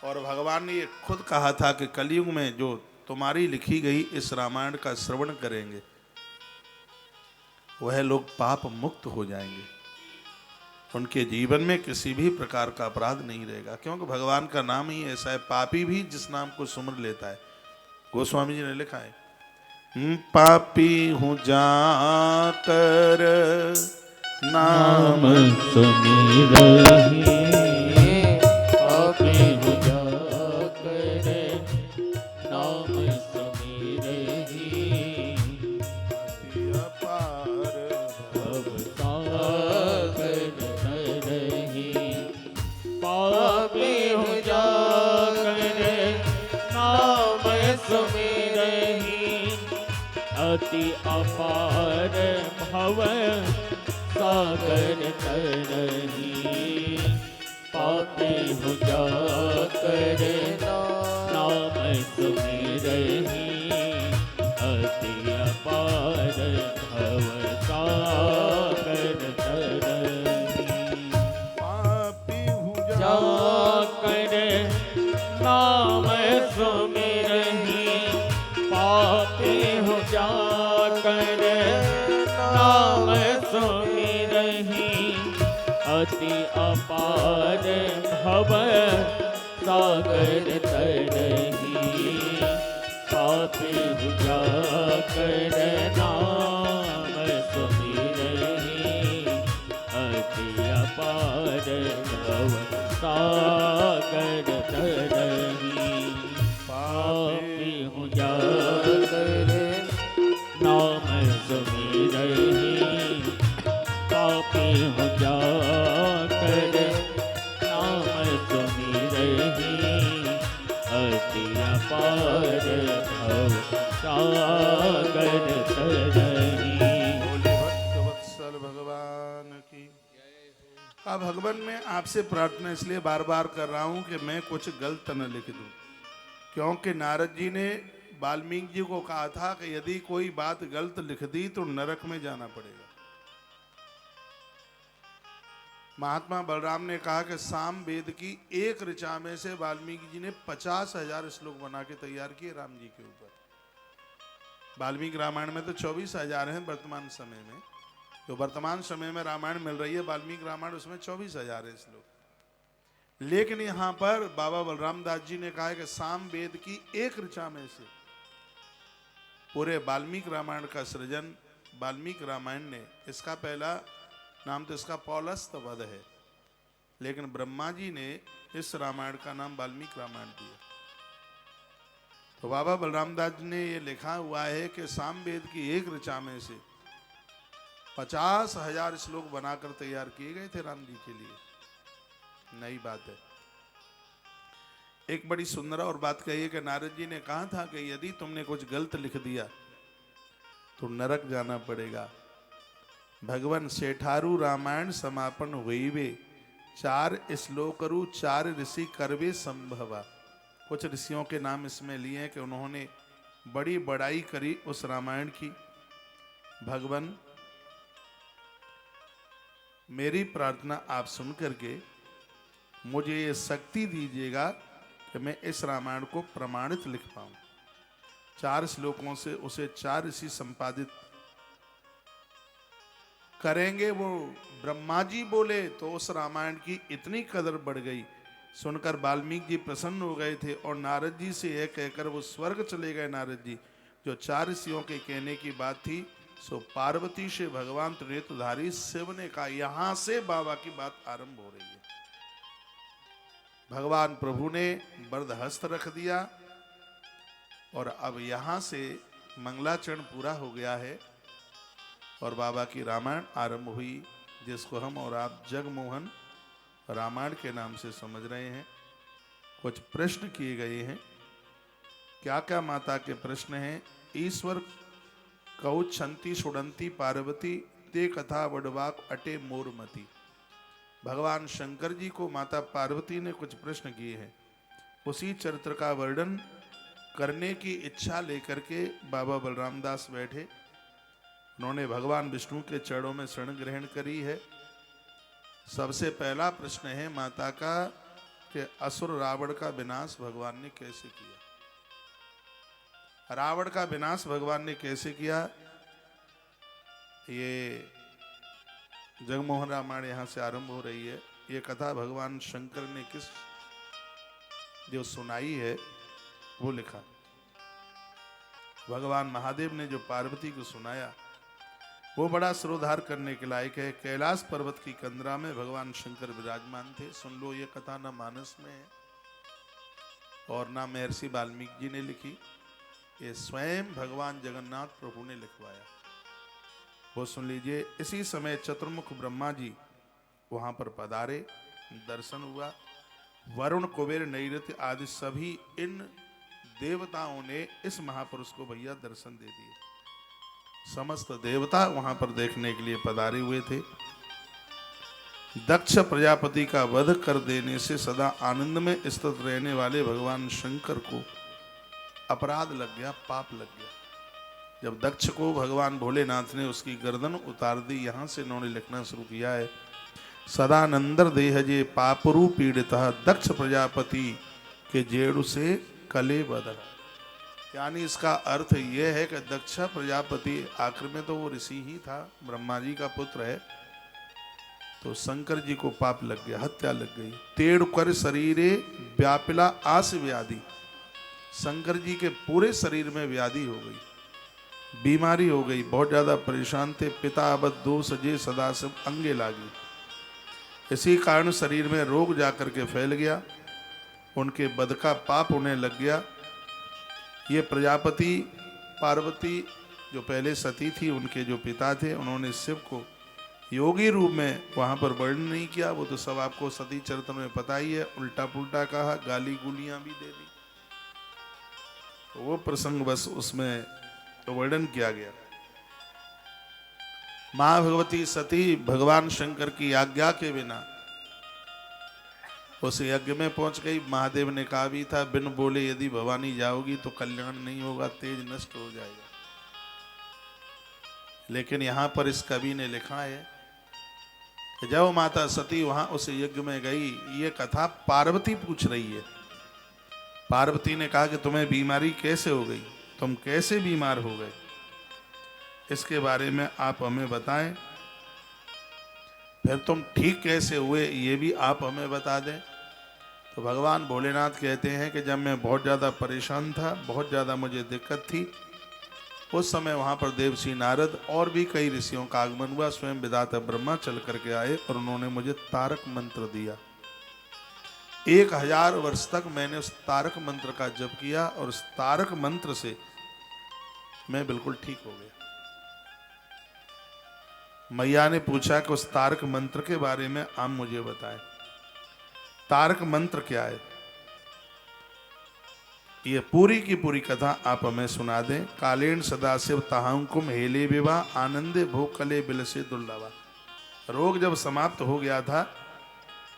और भगवान ने ये खुद कहा था कि कलयुग में जो तुम्हारी लिखी गई इस रामायण का श्रवण करेंगे, वह लोग पाप मुक्त हो जाएंगे, उनके जीवन में किसी भी प्रकार का अपराध नहीं रहेगा। क्योंकि भगवान का नाम ही ऐसा है, पापी भी जिस नाम को सुमर लेता है। गोस्वामी जी ने लिखा है, पापी हूँ जाकर नाम सुमिरहि, अति अपार भव सागर तरहि। पापी हो जाकर नाम सुमिरहि, अति अपार भव सागर तरहि। पापी हूँ जाकर नाम सुमिरहि, पापी हो जाकर नाम सुमिरहि, अति अपार भव सागर तरहि। पापी हो जाकर नाम सुमिरहि, अति अपार भव सागर तरहि। पापी हो भव सागर तरही। बोले भक्त वत्सल भगवान की। अब भगवान मैं आपसे प्रार्थना इसलिए बार बार कर रहा हूं कि मैं कुछ गलत न लिख दूं, क्योंकि नारद जी ने वाल्मीकि जी को कहा था कि यदि कोई बात गलत लिख दी तो नरक में जाना पड़ेगा। महात्मा बलराम ने कहा कि साम वेद की एक ऋचा में से वाल्मीकि जी ने 50,000 श्लोक बना के तैयार किए राम जी के ऊपर। वाल्मीकि रामायण में तो 24,000 हैं वर्तमान समय में, जो वर्तमान समय में रामायण मिल रही है वाल्मीकि रामायण, उसमें 24,000 है श्लोक। लेकिन यहाँ पर बाबा बलराम दास जी ने कहा है कि साम वेद की एक ऋचा में से पूरे वाल्मीकि रामायण का सृजन वाल्मीकि रामायण ने। इसका पहला नाम तो इसका पौलस्त वध है, लेकिन ब्रह्मा जी ने इस रामायण का नाम वाल्मीकि रामायण दिया। तो बाबा बलराम दास जी ने ये लिखा हुआ है कि साम वेद की एक ऋचा में से 50,000 श्लोक बनाकर तैयार किए गए थे राम जी के लिए। नई बात है। एक बड़ी सुंदर और बात कही है कि नारद जी ने कहा था कि यदि तुमने कुछ गलत लिख दिया तो नरक जाना पड़ेगा। भगवान सेठारू रामायण समापन हुई वे, 4 श्लोकरु 4 ऋषि करवे संभवा। कुछ ऋषियों के नाम इसमें लिए हैं कि उन्होंने बड़ी बड़ाई करी उस रामायण की। भगवान मेरी प्रार्थना आप सुन करके मुझे ये शक्ति दीजिएगा कि मैं इस रामायण को प्रमाणित लिख पाऊं। 4 श्लोकों से उसे 4 ऋषि संपादित करेंगे। वो ब्रह्मा जी बोले तो उस रामायण की इतनी कदर बढ़ गई, सुनकर वाल्मीकि जी प्रसन्न हो गए थे और नारद जी से यह कहकर वो स्वर्ग चले गए। नारद जी, जो 4 ऋषियों के कहने की बात थी सो पार्वती से भगवान त्रिनेत्रधारी शिव ने कहा, यहां से बाबा की बात आरंभ हो रही है। भगवान प्रभु ने वरदहस्त रख दिया और अब यहां से मंगलाचरण पूरा हो गया है और बाबा की रामायण आरंभ हुई, जिसको हम और आप जगमोहन रामायण के नाम से समझ रहे हैं। कुछ प्रश्न किए गए हैं। क्या क्या माता के प्रश्न हैं? ईश्वर कहु छंती सुडंती पार्वती ते कथा वडवाक अटे मोरमती। भगवान शंकर जी को माता पार्वती ने कुछ प्रश्न किए हैं। उसी चरित्र का वर्णन करने की इच्छा लेकर के बाबा बलराम दास बैठे। उन्होंने भगवान विष्णु के चरणों में शरण ग्रहण करी है। सबसे पहला प्रश्न है माता का कि असुर रावण का विनाश भगवान ने कैसे किया। रावण का विनाश भगवान ने कैसे किया, ये जगमोहन रामायण यहाँ से आरंभ हो रही है। ये कथा भगवान शंकर ने किस जो सुनाई है वो लिखा। भगवान महादेव ने जो पार्वती को सुनाया वो बड़ा सरोधार करने के लायक है। कैलाश पर्वत की कंदरा में भगवान शंकर विराजमान थे। सुन लो, ये कथा ना मानस में है और ना महर्षि वाल्मीकि जी ने लिखी, ये स्वयं भगवान जगन्नाथ प्रभु ने लिखवाया। वो सुन लीजिए। इसी समय चतुर्मुख ब्रह्मा जी वहां पर पधारे, दर्शन हुआ। वरुण, कुबेर, नैऋत्य आदि सभी इन देवताओं ने इस महापुरुष को भैया दर्शन दे दिए। समस्त देवता वहां पर देखने के लिए पधारे हुए थे। दक्ष प्रजापति का वध कर देने से सदा आनंद में स्थित रहने वाले भगवान शंकर को अपराध लग गया, पाप लग गया। जब दक्ष को भगवान भोलेनाथ ने उसकी गर्दन उतार दी, यहां से इन्होंने लिखना शुरू किया है, सदानंदर देह जे पापरू पीड़िता दक्ष प्रजापति के जेड़ु से कले बदल। यानी इसका अर्थ यह है कि दक्ष प्रजापति आखिर में तो वो ऋषि ही था, ब्रह्मा जी का पुत्र है, तो शंकर जी को पाप लग गया, हत्या लग गई। तेड़ कर शरीरे व्यापिला आस व्याधि, शंकर जी के पूरे शरीर में व्याधि हो गई, बीमारी हो गई, बहुत ज्यादा परेशान थे। पिता अबद दोष जे सदा सब अंगे लागी। इसी कारण शरीर में रोग जाकर के फैल गया, उनके बद का पाप उन्हें लग गया। ये प्रजापति पार्वती जो पहले सती थी, उनके जो पिता थे, उन्होंने शिव को योगी रूप में वहां पर वर्णन नहीं किया, वो तो सब आपको सती चरित्र में पता ही है। उल्टा पुल्टा कहा, गाली गुलियां भी दे दी। वो प्रसंग बस उसमें वर्णन किया गया। मां भगवती सती भगवान शंकर की आज्ञा के बिना उस यज्ञ में पहुंच गई। महादेव ने कहा भी था, बिन बोले यदि भवानी जाओगी तो कल्याण नहीं होगा, तेज नष्ट हो जाएगा। लेकिन यहां पर इस कवि ने लिखा है कि जब माता सती वहां उस यज्ञ में गई, ये कथा पार्वती पूछ रही है। पार्वती ने कहा कि तुम्हें बीमारी कैसे हो गई, तुम कैसे बीमार हो गए, इसके बारे में आप हमें बताएं, फिर तुम ठीक कैसे हुए ये भी आप हमें बता दें। तो भगवान भोलेनाथ कहते हैं कि जब मैं बहुत ज़्यादा परेशान था, बहुत ज़्यादा मुझे दिक्कत थी, उस समय वहाँ पर देवसी नारद और भी कई ऋषियों का आगमन हुआ। स्वयं विधाता ब्रह्मा चल करके आए और उन्होंने मुझे तारक मंत्र दिया। 1000 वर्ष तक मैंने उस तारक मंत्र का जप किया और उस तारक मंत्र से मैं बिल्कुल ठीक हो गया। मैया ने पूछा कि उस तारक मंत्र के बारे में आप मुझे बताएं, तारक मंत्र क्या है, ये पूरी की पूरी कथा आप हमें सुना दें। कालेन सदाशिव तहांकुम हेले विवाह आनंदे भोग कले बिलसे दुर्लभा। रोग जब समाप्त हो गया था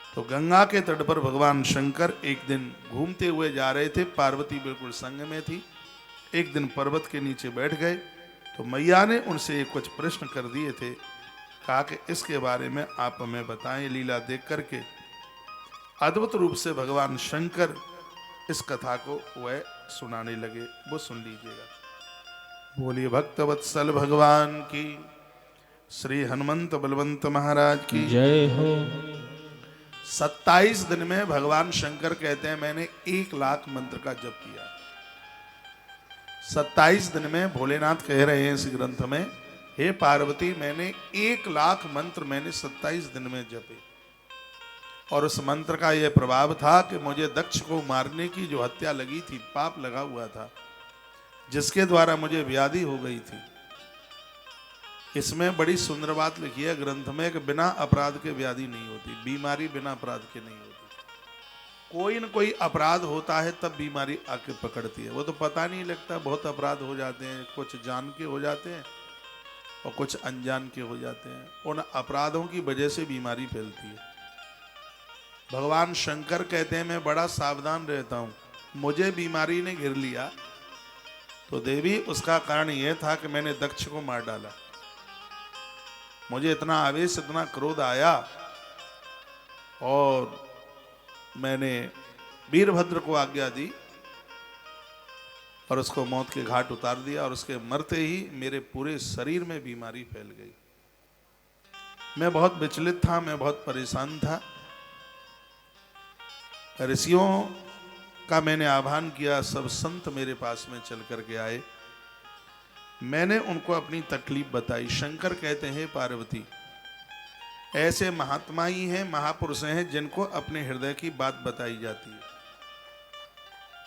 तो गंगा के तट पर भगवान शंकर एक दिन घूमते हुए जा रहे थे। पार्वती बिल्कुल संग में थी। एक दिन पर्वत के नीचे बैठ गए तो मैया ने उनसे कुछ प्रश्न कर दिए थे। कहा कि इसके बारे में आप हमें बताएं। लीला देख करके अद्भुत रूप से भगवान शंकर इस कथा को वह सुनाने लगे। वो सुन लीजिएगा। बोलिए भक्त वत्सल भगवान की, श्री हनुमंत बलवंत महाराज की जय हो। 27 दिन में भगवान शंकर कहते हैं मैंने 1 लाख मंत्र का जप किया। 27 दिन में भोलेनाथ कह रहे हैं इस ग्रंथ में, हे पार्वती मैंने 1 लाख मंत्र मैंने 27 दिन में जपे। और उस मंत्र का यह प्रभाव था कि मुझे दक्ष को मारने की जो हत्या लगी थी, पाप लगा हुआ था, जिसके द्वारा मुझे व्याधि हो गई थी। इसमें बड़ी सुंदर बात लिखी है ग्रंथ में कि बिना अपराध के व्याधि नहीं होती, बीमारी बिना अपराध के नहीं होती। कोई न कोई अपराध होता है तब बीमारी आके पकड़ती है। वो तो पता नहीं लगता, बहुत अपराध हो जाते हैं, कुछ जान के हो जाते हैं और कुछ अनजान के हो जाते हैं। उन अपराधों की वजह से बीमारी फैलती है। भगवान शंकर कहते हैं मैं बड़ा सावधान रहता हूं, मुझे बीमारी ने घेर लिया तो देवी उसका कारण यह था कि मैंने दक्ष को मार डाला। मुझे इतना आवेश, इतना क्रोध आया और मैंने वीरभद्र को आज्ञा दी और उसको मौत के घाट उतार दिया और उसके मरते ही मेरे पूरे शरीर में बीमारी फैल गई। मैं बहुत विचलित था, मैं बहुत परेशान था। ऋषियों का मैंने आह्वान किया, सब संत मेरे पास में चल करके आए। मैंने उनको अपनी तकलीफ बताई। शंकर कहते हैं पार्वती, ऐसे महात्मा ही हैं, महापुरुष हैं जिनको अपने हृदय की बात बताई जाती है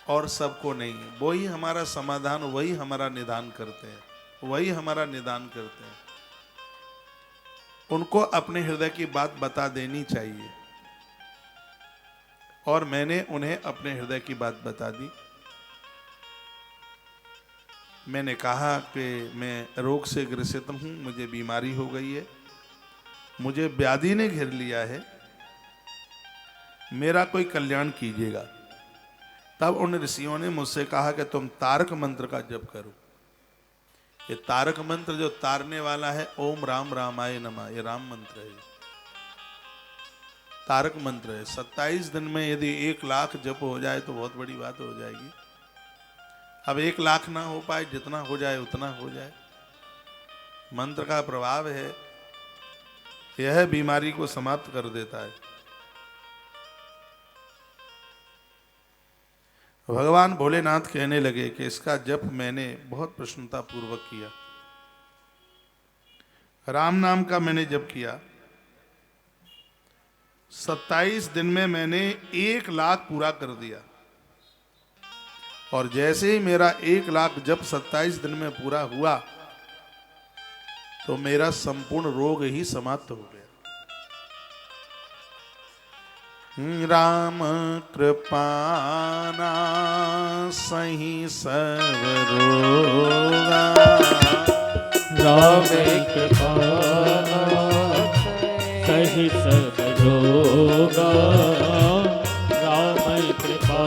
और सबको नहीं है। वही हमारा समाधान, वही हमारा निदान करते हैं, वही हमारा निदान करते हैं। उनको अपने हृदय की बात बता देनी चाहिए। और मैंने उन्हें अपने हृदय की बात बता दी। मैंने कहा कि मैं रोग से ग्रसित हूं, मुझे बीमारी हो गई है, मुझे व्याधि ने घेर लिया है, मेरा कोई कल्याण कीजिएगा। तब उन ऋषियों ने मुझसे कहा कि तुम तारक मंत्र का जप करो। ये तारक मंत्र जो तारने वाला है, ओम राम रामाय नमः, ये राम मंत्र है, तारक मंत्र है। 27 दिन में यदि 1 लाख जप हो जाए तो बहुत बड़ी बात हो जाएगी। अब 1 लाख ना हो पाए, जितना हो जाए उतना हो जाए। मंत्र का प्रभाव है, यह बीमारी को समाप्त कर देता है। भगवान भोलेनाथ कहने लगे कि इसका जप मैंने बहुत प्रसन्नता पूर्वक किया, राम नाम का मैंने जप किया। 27 दिन में मैंने 1 लाख पूरा कर दिया और जैसे ही मेरा 1 लाख जप 27 दिन में पूरा हुआ तो मेरा संपूर्ण रोग ही समाप्त हो गया। राम कृपाना सही सब रोगा। राम कृपा सही सब रोगा। राम कृपा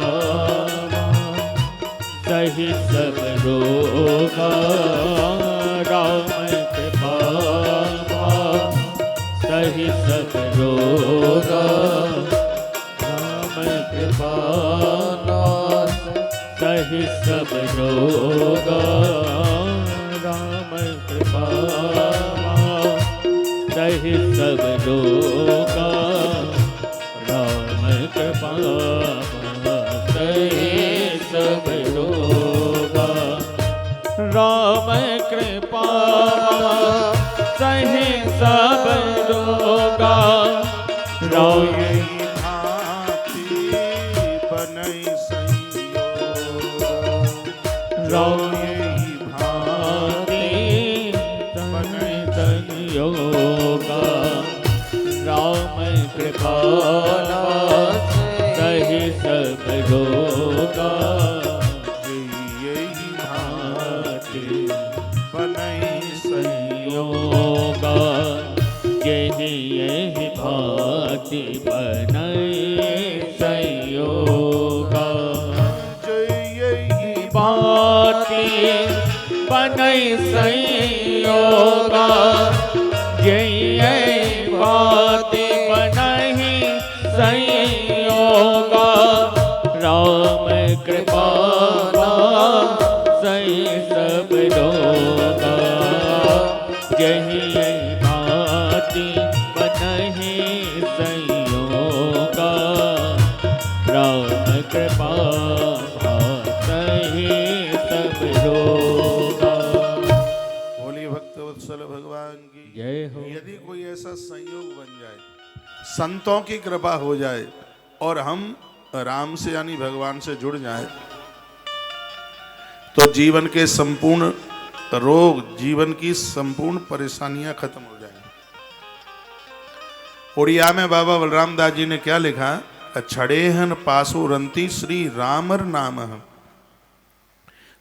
सही सब रोगा। राम कृपा सही सब रोगा। राम कृपा सही सब रोगा। राम कृपा सही सब रोगा। राम कृपा सही सब रोगा। राम कृपा सही सब रोगा। राम बनई संयोग। राम भांति बनई संयोगा। राम कृपा सही सब रोगा। यही भांति बनई संयोगा। यही भांति बनई संयोगा। यही भांति बनई संयोगा। यही भांति बनई संयोगा। राम कृपा सही सब रोगा। यही भांति बनई संयोगा। राम कृपा सही सब रोगा। बोली भक्त वत्सल भगवान की जय हो। यदि कोई ऐसा संयोग बन जाए, संतों की कृपा हो जाए और हम राम से यानी भगवान से जुड़ जाए, तो जीवन के संपूर्ण रोग, जीवन की संपूर्ण परेशानियां खत्म हो जाएंगी। उड़िया में बाबा बलराम दास जी ने क्या लिखा? छड़ेहन पासो रंती श्री रामर नाम।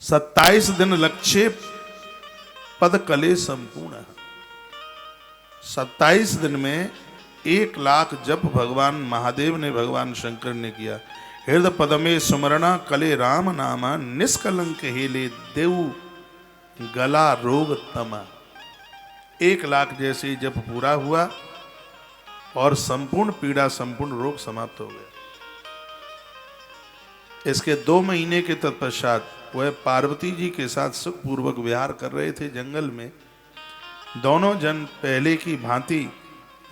27 दिन लक्ष्य पद कले संपूर्ण। 27 दिन में 1 लाख जप भगवान महादेव ने, भगवान शंकर ने किया। हृदय पद में सुमरणा कले राम नामा। निष्कलंक हेले देव गला रोग तमा। 1 लाख जैसे जप पूरा हुआ और संपूर्ण पीड़ा, संपूर्ण रोग समाप्त हो गए। इसके 2 महीने के तत्पश्चात वह पार्वती जी के साथ सुखपूर्वक विहार कर रहे थे जंगल में। दोनों जन पहले की भांति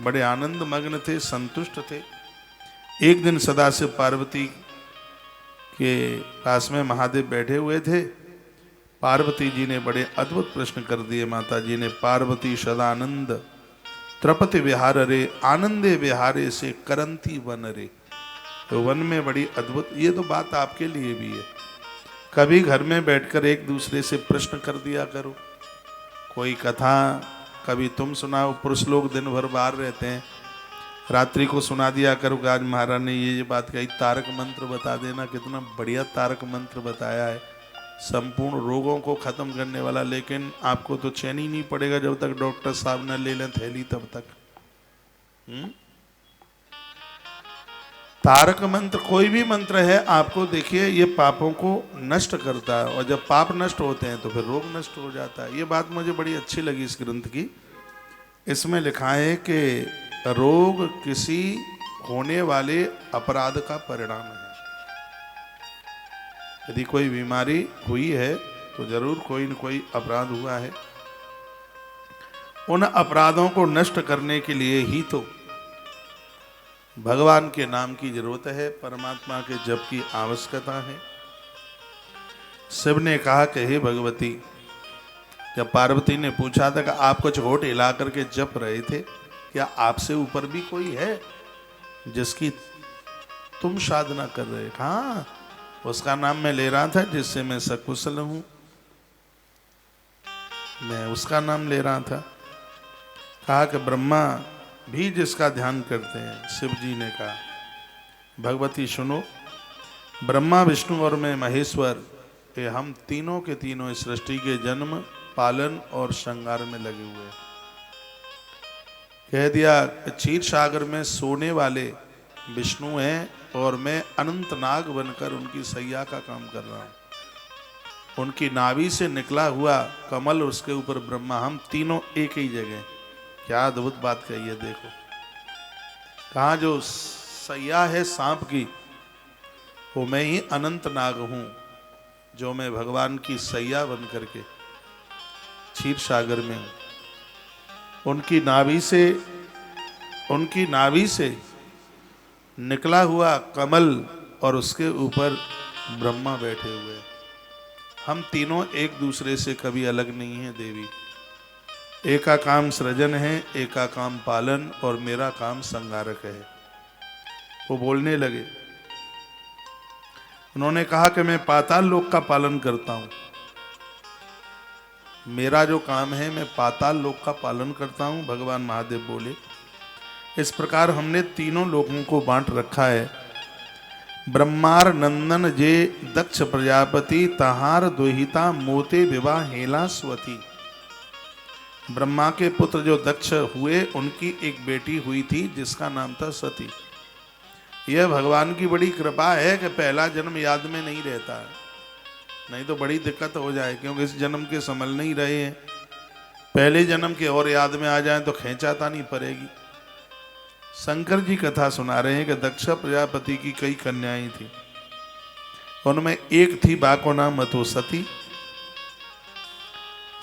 बड़े आनंद मग्न थे, संतुष्ट थे। एक दिन सदाशिव पार्वती के पास में महादेव बैठे हुए थे। पार्वती जी ने बड़े अद्भुत प्रश्न कर दिए। माता जी ने, पार्वती सदानंद त्रपति विहार रे, आनंदे विहारे से करंती वन रे। तो वन में बड़ी अद्भुत, ये तो बात आपके लिए भी है। कभी घर में बैठकर एक दूसरे से प्रश्न कर दिया करो, कोई कथा कभी तुम सुनाओ। पुरुष लोग दिन भर बाहर रहते हैं, रात्रि को सुना दिया करो कि आज महाराज ने ये बात कही, तारक मंत्र बता देना। कितना बढ़िया तारक मंत्र बताया है, संपूर्ण रोगों को खत्म करने वाला। लेकिन आपको तो चैन ही नहीं पड़ेगा जब तक डॉक्टर साहब न ले लें थैली, तब तक। तारक मंत्र कोई भी मंत्र है, आपको देखिए ये पापों को नष्ट करता है, और जब पाप नष्ट होते हैं तो फिर रोग नष्ट हो जाता है। ये बात मुझे बड़ी अच्छी लगी इस ग्रंथ की। इसमें लिखा है कि रोग किसी होने वाले अपराध का परिणाम है। यदि कोई बीमारी हुई है तो जरूर कोई न कोई अपराध हुआ है। उन अपराधों को नष्ट करने के लिए ही तो भगवान के नाम की जरूरत है, परमात्मा के जप की आवश्यकता है। शिव ने कहा कि हे भगवती, जब पार्वती ने पूछा था कि आप कुछ होठ हिला करके जप रहे थे, क्या आपसे ऊपर भी कोई है जिसकी तुम साधना कर रहे? हाँ, उसका नाम मैं ले रहा था जिससे मैं सकुशल हूं, मैं उसका नाम ले रहा था। कहा कि ब्रह्मा भी जिसका ध्यान करते हैं। शिव जी ने कहा भगवती सुनो, ब्रह्मा विष्णु और मैं महेश्वर, ये हम तीनों के तीनों इस सृष्टि के जन्म, पालन और श्रृंगार में लगे हुए हैं। कह दिया क्षीर सागर में सोने वाले विष्णु हैं और मैं अनंत नाग बनकर उनकी सैया का काम कर रहा हूं। उनकी नाभि से निकला हुआ कमल, उसके ऊपर ब्रह्मा, हम तीनों एक ही जगह। क्या अद्भुत बात कही है। देखो कहा जो सैया है सांप की, वो मैं ही अनंत नाग हूं, जो मैं भगवान की सैया बन करके क्षीर सागर में हूं। उनकी नाभि से निकला हुआ कमल और उसके ऊपर ब्रह्मा बैठे हुए। हम तीनों एक दूसरे से कभी अलग नहीं हैं देवी। एक का काम सृजन है, एक का काम पालन, और मेरा काम संगारक है। वो बोलने लगे, उन्होंने कहा कि मैं पाताल लोक का पालन करता हूं। मेरा जो काम है, मैं पाताल लोक का पालन करता हूं। भगवान महादेव बोले, इस प्रकार हमने तीनों लोगों को बांट रखा है। ब्रह्मार नंदन जे दक्ष प्रजापति, तहार दुहिता मोते विवाह हेला स्वती। ब्रह्मा के पुत्र जो दक्ष हुए, उनकी एक बेटी हुई थी जिसका नाम था सती। यह भगवान की बड़ी कृपा है कि पहला जन्म याद में नहीं रहता है, नहीं तो बड़ी दिक्कत हो जाए, क्योंकि इस जन्म के संभल नहीं रहे हैं। पहले जन्म के और याद में आ जाए तो खींचातानी पड़ेगी। शंकर जी कथा सुना रहे हैं कि दक्ष प्रजापति की कई कन्याएं थी, उनमें एक थी बाको नाम अतो सती।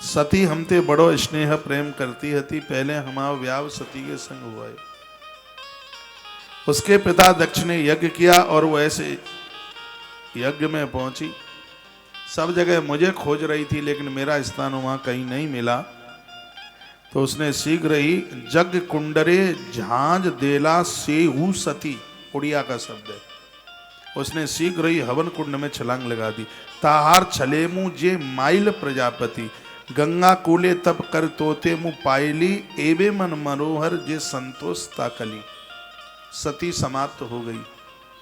सती हमते बड़ो स्नेह प्रेम करती हती, पहले हमारा व्याव सती के संग हुआ है। उसके पिता दक्ष ने यज्ञ किया और वो ऐसे यज्ञ में पहुंची। सब जगह मुझे खोज रही थी, लेकिन मेरा स्थान वहां कहीं नहीं मिला। तो उसने शीघ्र ही जग कुंडरे झांझ देला सेहू सती, उड़िया का शब्द है। उसने शीघ्र ही हवन कुंड में छलांग लगा दी। ताहार छलेमु जे माइल प्रजापति, गंगा कूले तब कर तोते मुँह पायली, एवे मन मनोहर जे संतोष ताकली। सती समाप्त हो गई।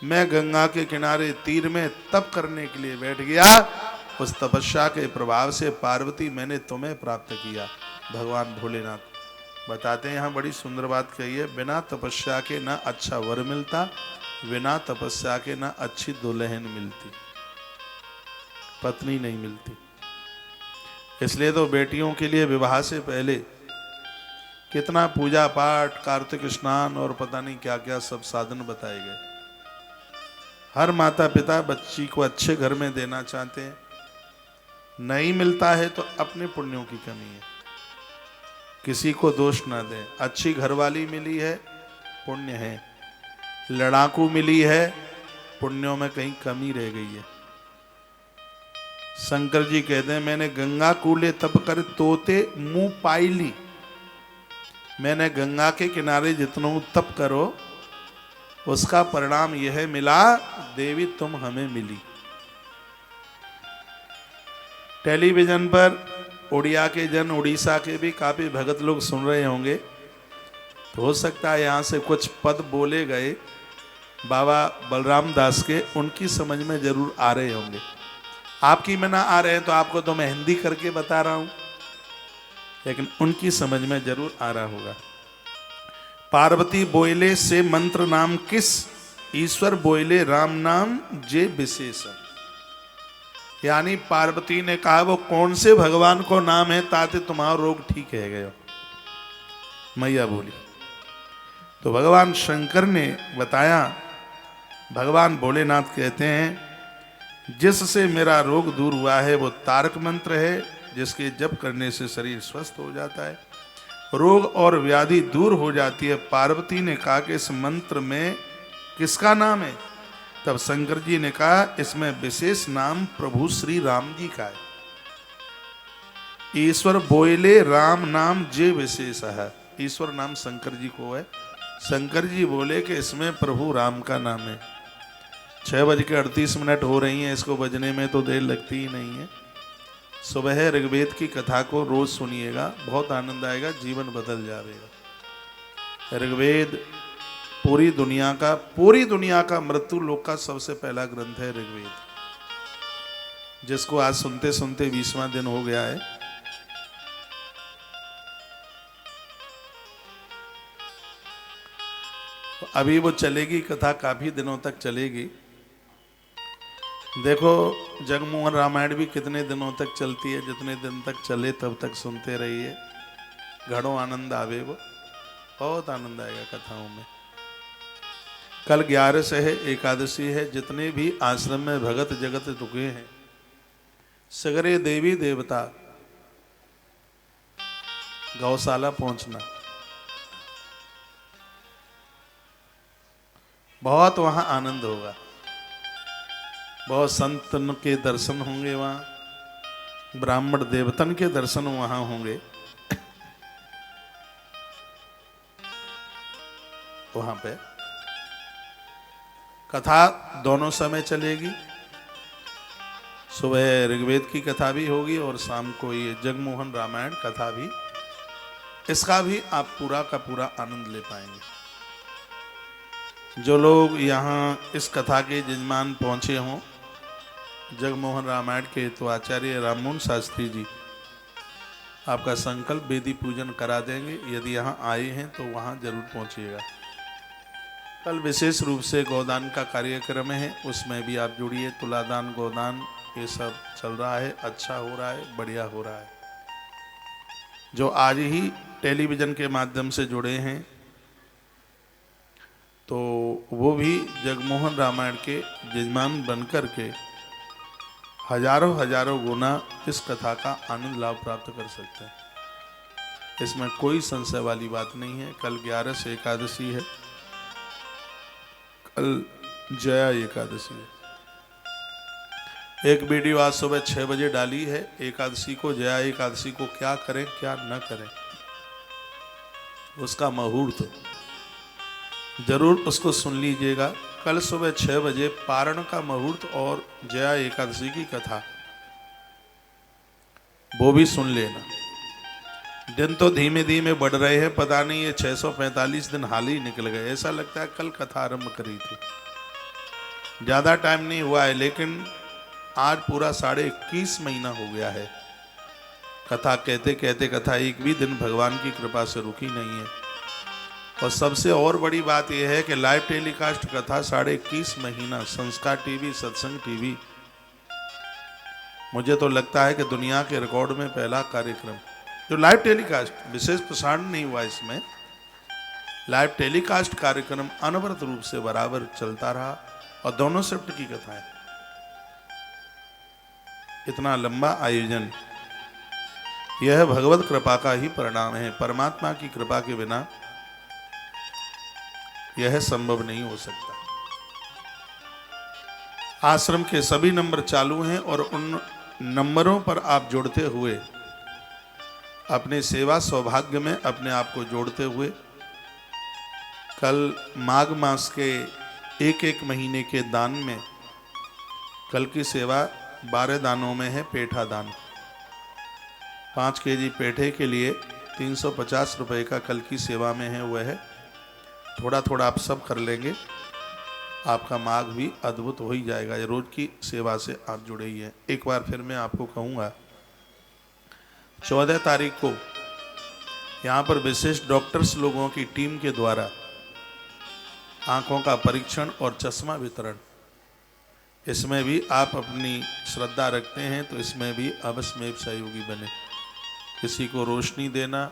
मैं गंगा के किनारे तीर में तप करने के लिए बैठ गया। उस तपस्या के प्रभाव से पार्वती, मैंने तुम्हें प्राप्त किया। भगवान भोलेनाथ बताते हैं, यहाँ बड़ी सुंदर बात कही है, बिना तपस्या के ना अच्छा वर मिलता, बिना तपस्या के ना अच्छी दुल्हन मिलती, पत्नी नहीं मिलती। इसलिए तो बेटियों के लिए विवाह से पहले कितना पूजा पाठ, कार्तिक स्नान और पता नहीं क्या क्या सब साधन बताए गए। हर माता पिता बच्ची को अच्छे घर में देना चाहते हैं, नहीं मिलता है तो अपने पुण्यों की कमी है, किसी को दोष ना दें। अच्छी घरवाली मिली है, पुण्य है। लड़ाकू मिली है, पुण्यों में कहीं कमी रह गई है। शंकर जी कहते हैं, मैंने गंगा कूले तप कर तोते मुंह पाइली। मैंने गंगा के किनारे जितना तप करो, उसका परिणाम यह मिला, देवी तुम हमें मिली। टेलीविजन पर उड़िया के जन, उड़ीसा के भी काफी भगत लोग सुन रहे होंगे, तो हो सकता है यहाँ से कुछ पद बोले गए बाबा बलराम दास के, उनकी समझ में जरूर आ रहे होंगे। आपकी में ना आ रहे हैं तो आपको तो मैं हिंदी करके बता रहा हूं, लेकिन उनकी समझ में जरूर आ रहा होगा। पार्वती बोले से मंत्र नाम किस, ईश्वर बोले राम नाम जे विशेषण। यानी पार्वती ने कहा वो कौन से भगवान को नाम है ताते तुम्हारा रोग ठीक है गया। मैया बोली तो भगवान शंकर ने बताया, भगवान भोलेनाथ कहते हैं जिससे मेरा रोग दूर हुआ है वो तारक मंत्र है, जिसके जप करने से शरीर स्वस्थ हो जाता है, रोग और व्याधि दूर हो जाती है। पार्वती ने कहा कि इस मंत्र में किसका नाम है? तब शंकर जी ने कहा इसमें विशेष नाम प्रभु श्री राम जी का है। ईश्वर बोले राम नाम जे विशेष है, ईश्वर नाम शंकर जी को है। शंकर जी बोले कि इसमें प्रभु राम का नाम है। 6:38 हो रही हैं, इसको बजने में तो देर लगती ही नहीं है। सुबह ऋग्वेद की कथा को रोज सुनिएगा, बहुत आनंद आएगा, जीवन बदल जाएगा। ऋग्वेद पूरी दुनिया का मृत्यु लोक का सबसे पहला ग्रंथ है ऋग्वेद, जिसको आज सुनते सुनते 20वां दिन हो गया है। अभी वो चलेगी कथा, काफी दिनों तक चलेगी। देखो जगमोहन रामायण भी कितने दिनों तक चलती है, जितने दिन तक चले तब तक सुनते रहिए, घड़ों आनंद आवे, वो बहुत आनंद आएगा कथाओं में। कल 11 है, एकादशी है। जितने भी आश्रम में भगत जगत रुके हैं, सगरे देवी देवता गौशाला पहुंचना, बहुत वहां आनंद होगा, बहुत संतन के दर्शन होंगे वहां, ब्राह्मण देवतन के दर्शन वहां होंगे। वहां पे कथा दोनों समय चलेगी, सुबह ऋग्वेद की कथा भी होगी और शाम को ये जगमोहन रामायण कथा भी, इसका भी आप पूरा का पूरा आनंद ले पाएंगे। जो लोग यहाँ इस कथा के यजमान पहुँचे हों, जगमोहन रामायण के तो आचार्य राममोहन शास्त्री जी आपका संकल्प वेदी पूजन करा देंगे। यदि यहाँ आए हैं तो वहाँ जरूर पहुँचिएगा। कल विशेष रूप से गोदान का कार्यक्रम है, उसमें भी आप जुड़िए। तुलादान, गोदान, ये सब चल रहा है, अच्छा हो रहा है, बढ़िया हो रहा है। जो आज ही टेलीविज़न के माध्यम से जुड़े हैं तो वो भी जगमोहन रामायण के यजमान बनकर के हजारों हजारों गुना इस कथा का आनंद लाभ प्राप्त कर सकते हैं। इसमें कोई संशय वाली बात नहीं है। कल 11 से एकादशी है, कल जया एकादशी है। एक वीडियो आज सुबह 6 बजे डाली है एकादशी को, जया एकादशी को क्या करें क्या न करें, उसका मुहूर्त जरूर उसको सुन लीजिएगा। कल सुबह 6 बजे पारण का मुहूर्त और जया एकादशी की कथा, वो भी सुन लेना। दिन तो धीमे धीमे बढ़ रहे हैं, पता नहीं ये 645 दिन हाल ही निकल गए। ऐसा लगता है कल कथा आरंभ करी थी, ज्यादा टाइम नहीं हुआ है, लेकिन आज पूरा 21.5 महीना हो गया है। कथा कहते कहते कथा एक भी दिन भगवान की कृपा से रुकी नहीं है। और सबसे और बड़ी बात यह है कि लाइव टेलीकास्ट कथा 21.5 महीना, संस्कार टीवी, सत्संग टीवी, मुझे तो लगता है कि दुनिया के रिकॉर्ड में पहला कार्यक्रम जो लाइव टेलीकास्ट, विशेष प्रसारण नहीं हुआ इसमें, लाइव टेलीकास्ट कार्यक्रम अनवरत रूप से बराबर चलता रहा और दोनों शिफ्ट की कथाएं। इतना लंबा आयोजन, यह भगवत कृपा का ही परिणाम है। परमात्मा की कृपा के बिना यह संभव नहीं हो सकता। आश्रम के सभी नंबर चालू हैं और उन नंबरों पर आप जुड़ते हुए अपने सेवा सौभाग्य में अपने आप को जोड़ते हुए कल माघ मास के एक महीने के दान में, कल की सेवा 12 दानों में है पेठा दान। 5 केजी पेठे के लिए 350 रुपए का कल की सेवा में है, वह है। थोड़ा थोड़ा आप सब कर लेंगे, आपका माघ भी अद्भुत हो ही जाएगा। ये रोज की सेवा से आप जुड़े ही हैं। एक बार फिर मैं आपको कहूँगा, 14 तारीख को यहाँ पर विशेष डॉक्टर्स लोगों की टीम के द्वारा आँखों का परीक्षण और चश्मा वितरण, इसमें भी आप अपनी श्रद्धा रखते हैं तो इसमें भी अवश्य में सहयोगी बने। किसी को रोशनी देना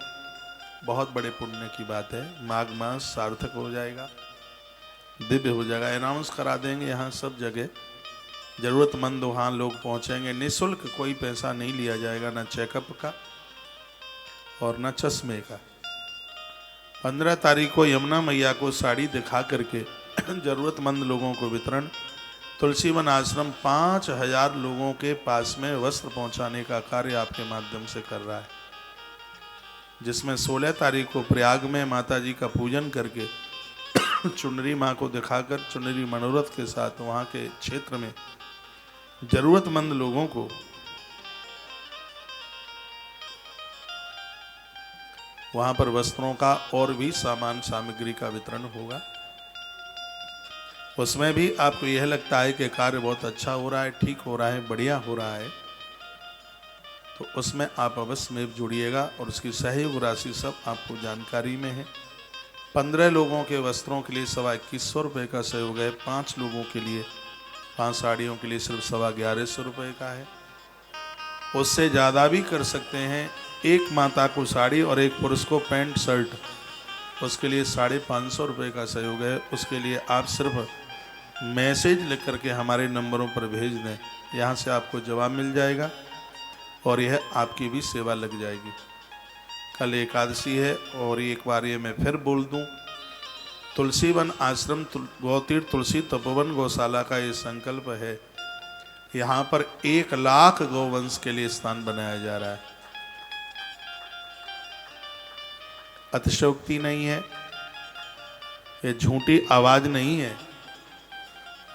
बहुत बड़े पुण्य की बात है। माघ मास सार्थक हो जाएगा, दिव्य हो जाएगा। अनाउंस करा देंगे यहाँ सब जगह, जरूरतमंद वहाँ लोग पहुँचेंगे। निःशुल्क, कोई पैसा नहीं लिया जाएगा, ना चेकअप का और ना चश्मे का। 15 तारीख को यमुना मैया को साड़ी दिखा करके जरूरतमंद लोगों को वितरण। तुलसी वन आश्रम 5000 लोगों के पास में वस्त्र पहुंचाने का कार्य आपके माध्यम से कर रहा है, जिसमें 16 तारीख को प्रयाग में माता जी का पूजन करके चुनरी माँ को दिखाकर चुनरी मनोरथ के साथ वहाँ के क्षेत्र में जरूरतमंद लोगों को वहाँ पर वस्त्रों का और भी सामान सामग्री का वितरण होगा। उसमें भी आपको यह लगता है कि कार्य बहुत अच्छा हो रहा है, ठीक हो रहा है, बढ़िया हो रहा है, तो उसमें आप अवश्य में जुड़िएगा। और उसकी सहयोग राशि सब आपको जानकारी में है। 15 लोगों के वस्त्रों के लिए 21,500 रुपये का सहयोग है। 5 लोगों के लिए 5 साड़ियों के लिए सिर्फ 11,500 रुपये का है। उससे ज़्यादा भी कर सकते हैं। एक माता को साड़ी और एक पुरुष को पैंट शर्ट, उसके लिए 550 रुपये का सहयोग है। उसके लिए आप सिर्फ मैसेज लिख करके हमारे नंबरों पर भेज दें, यहाँ से आपको जवाब मिल जाएगा और यह आपकी भी सेवा लग जाएगी। कल एकादशी है और एक बार ये मैं फिर बोल दूं, तुलसी वन आश्रम गौतीर्थ तुलसी तपोवन गौशाला का ये संकल्प है। यहाँ पर 1 लाख गौवंश के लिए स्थान बनाया जा रहा है। अतिशयोक्ति नहीं है, ये झूठी आवाज नहीं है।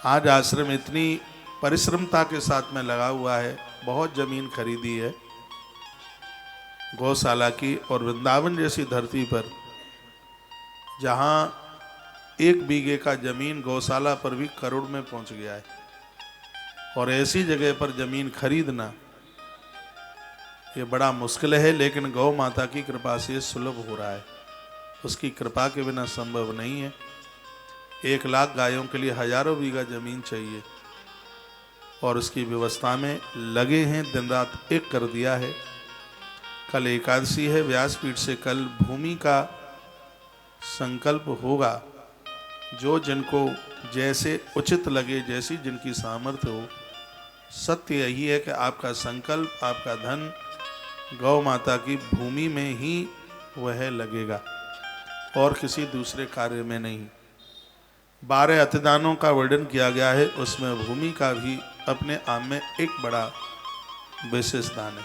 आज आश्रम इतनी परिश्रमता के साथ में लगा हुआ है, बहुत जमीन खरीदी है गौशाला की, और वृंदावन जैसी धरती पर जहाँ 1 बीघे का जमीन गौशाला पर भी करोड़ में पहुंच गया है, और ऐसी जगह पर जमीन खरीदना ये बड़ा मुश्किल है, लेकिन गौ माता की कृपा से सुलभ हो रहा है। उसकी कृपा के बिना संभव नहीं है। 1 लाख गायों के लिए हजारों बीघा जमीन चाहिए और उसकी व्यवस्था में लगे हैं, दिन रात एक कर दिया है। कल एकादशी है, व्यासपीठ से कल भूमि का संकल्प होगा। जो जिनको जैसे उचित लगे, जैसी जिनकी सामर्थ्य हो, सत्य यही है कि आपका संकल्प, आपका धन गौ माता की भूमि में ही वह लगेगा और किसी दूसरे कार्य में नहीं। 12 अतिदानों का वर्णन किया गया है, उसमें भूमि का भी अपने आप में एक बड़ा विशेष दान है।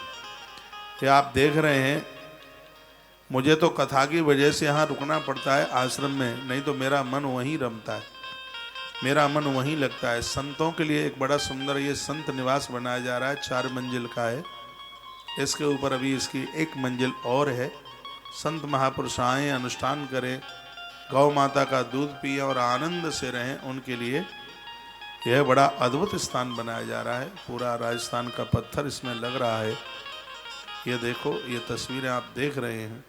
ये आप देख रहे हैं, मुझे तो कथा की वजह से यहाँ रुकना पड़ता है आश्रम में, नहीं तो मेरा मन वहीं रमता है, मेरा मन वहीं लगता है। संतों के लिए एक बड़ा सुंदर ये संत निवास बनाया जा रहा है, 4 मंजिल का है। इसके ऊपर अभी इसकी 1 मंजिल और है। संत महापुरुष आएँ, अनुष्ठान करें, गौ माता का दूध पिए और आनंद से रहें, उनके लिए यह बड़ा अद्भुत स्थान बनाया जा रहा है। पूरा राजस्थान का पत्थर इसमें लग रहा है। ये देखो, ये तस्वीरें आप देख रहे हैं।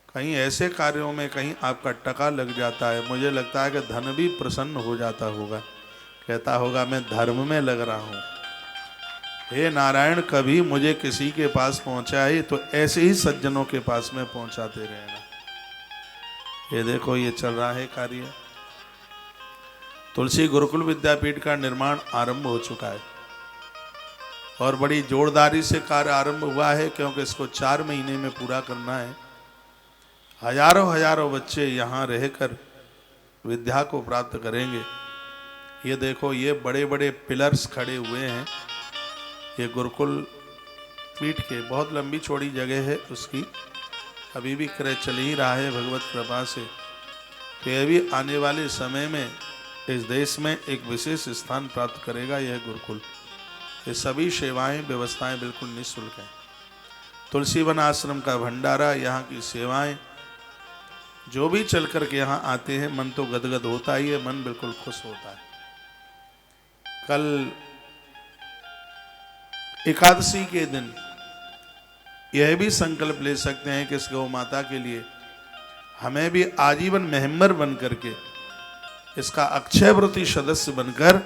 कहीं ऐसे कार्यों में कहीं आपका टका लग जाता है, मुझे लगता है कि धन भी प्रसन्न हो जाता होगा, कहता होगा मैं धर्म में लग रहा हूँ। हे नारायण, कभी मुझे किसी के पास पहुँचाए तो ऐसे ही सज्जनों के पास में पहुँचाते रहना। ये देखो, ये चल रहा है कार्य। तुलसी गुरुकुल विद्यापीठ का निर्माण आरंभ हो चुका है और बड़ी जोरदारी से कार्य आरंभ हुआ है, क्योंकि इसको 4 महीने में पूरा करना है। हजारों बच्चे यहाँ रहकर विद्या को प्राप्त करेंगे। ये देखो, ये बड़े बड़े पिलर्स खड़े हुए हैं। ये गुरुकुल पीठ के बहुत लंबी चौड़ी जगह है, उसकी अभी भी क्रय चल ही रहा है भगवत कृपा से। तो यह भी आने वाले समय में इस देश में एक विशेष स्थान प्राप्त करेगा यह गुरुकुल। ये सभी सेवाएं, व्यवस्थाएं बिल्कुल निःशुल्क हैं। तुलसी वन आश्रम का भंडारा, यहाँ की सेवाएं, जो भी चल कर के यहाँ आते हैं, मन तो गदगद होता ही है, मन बिल्कुल खुश होता है। कल एकादशी के दिन यह भी संकल्प ले सकते हैं कि इस गौ माता के लिए हमें भी आजीवन मेहम्बर बन करके, इसका अक्षय व्रती सदस्य बनकर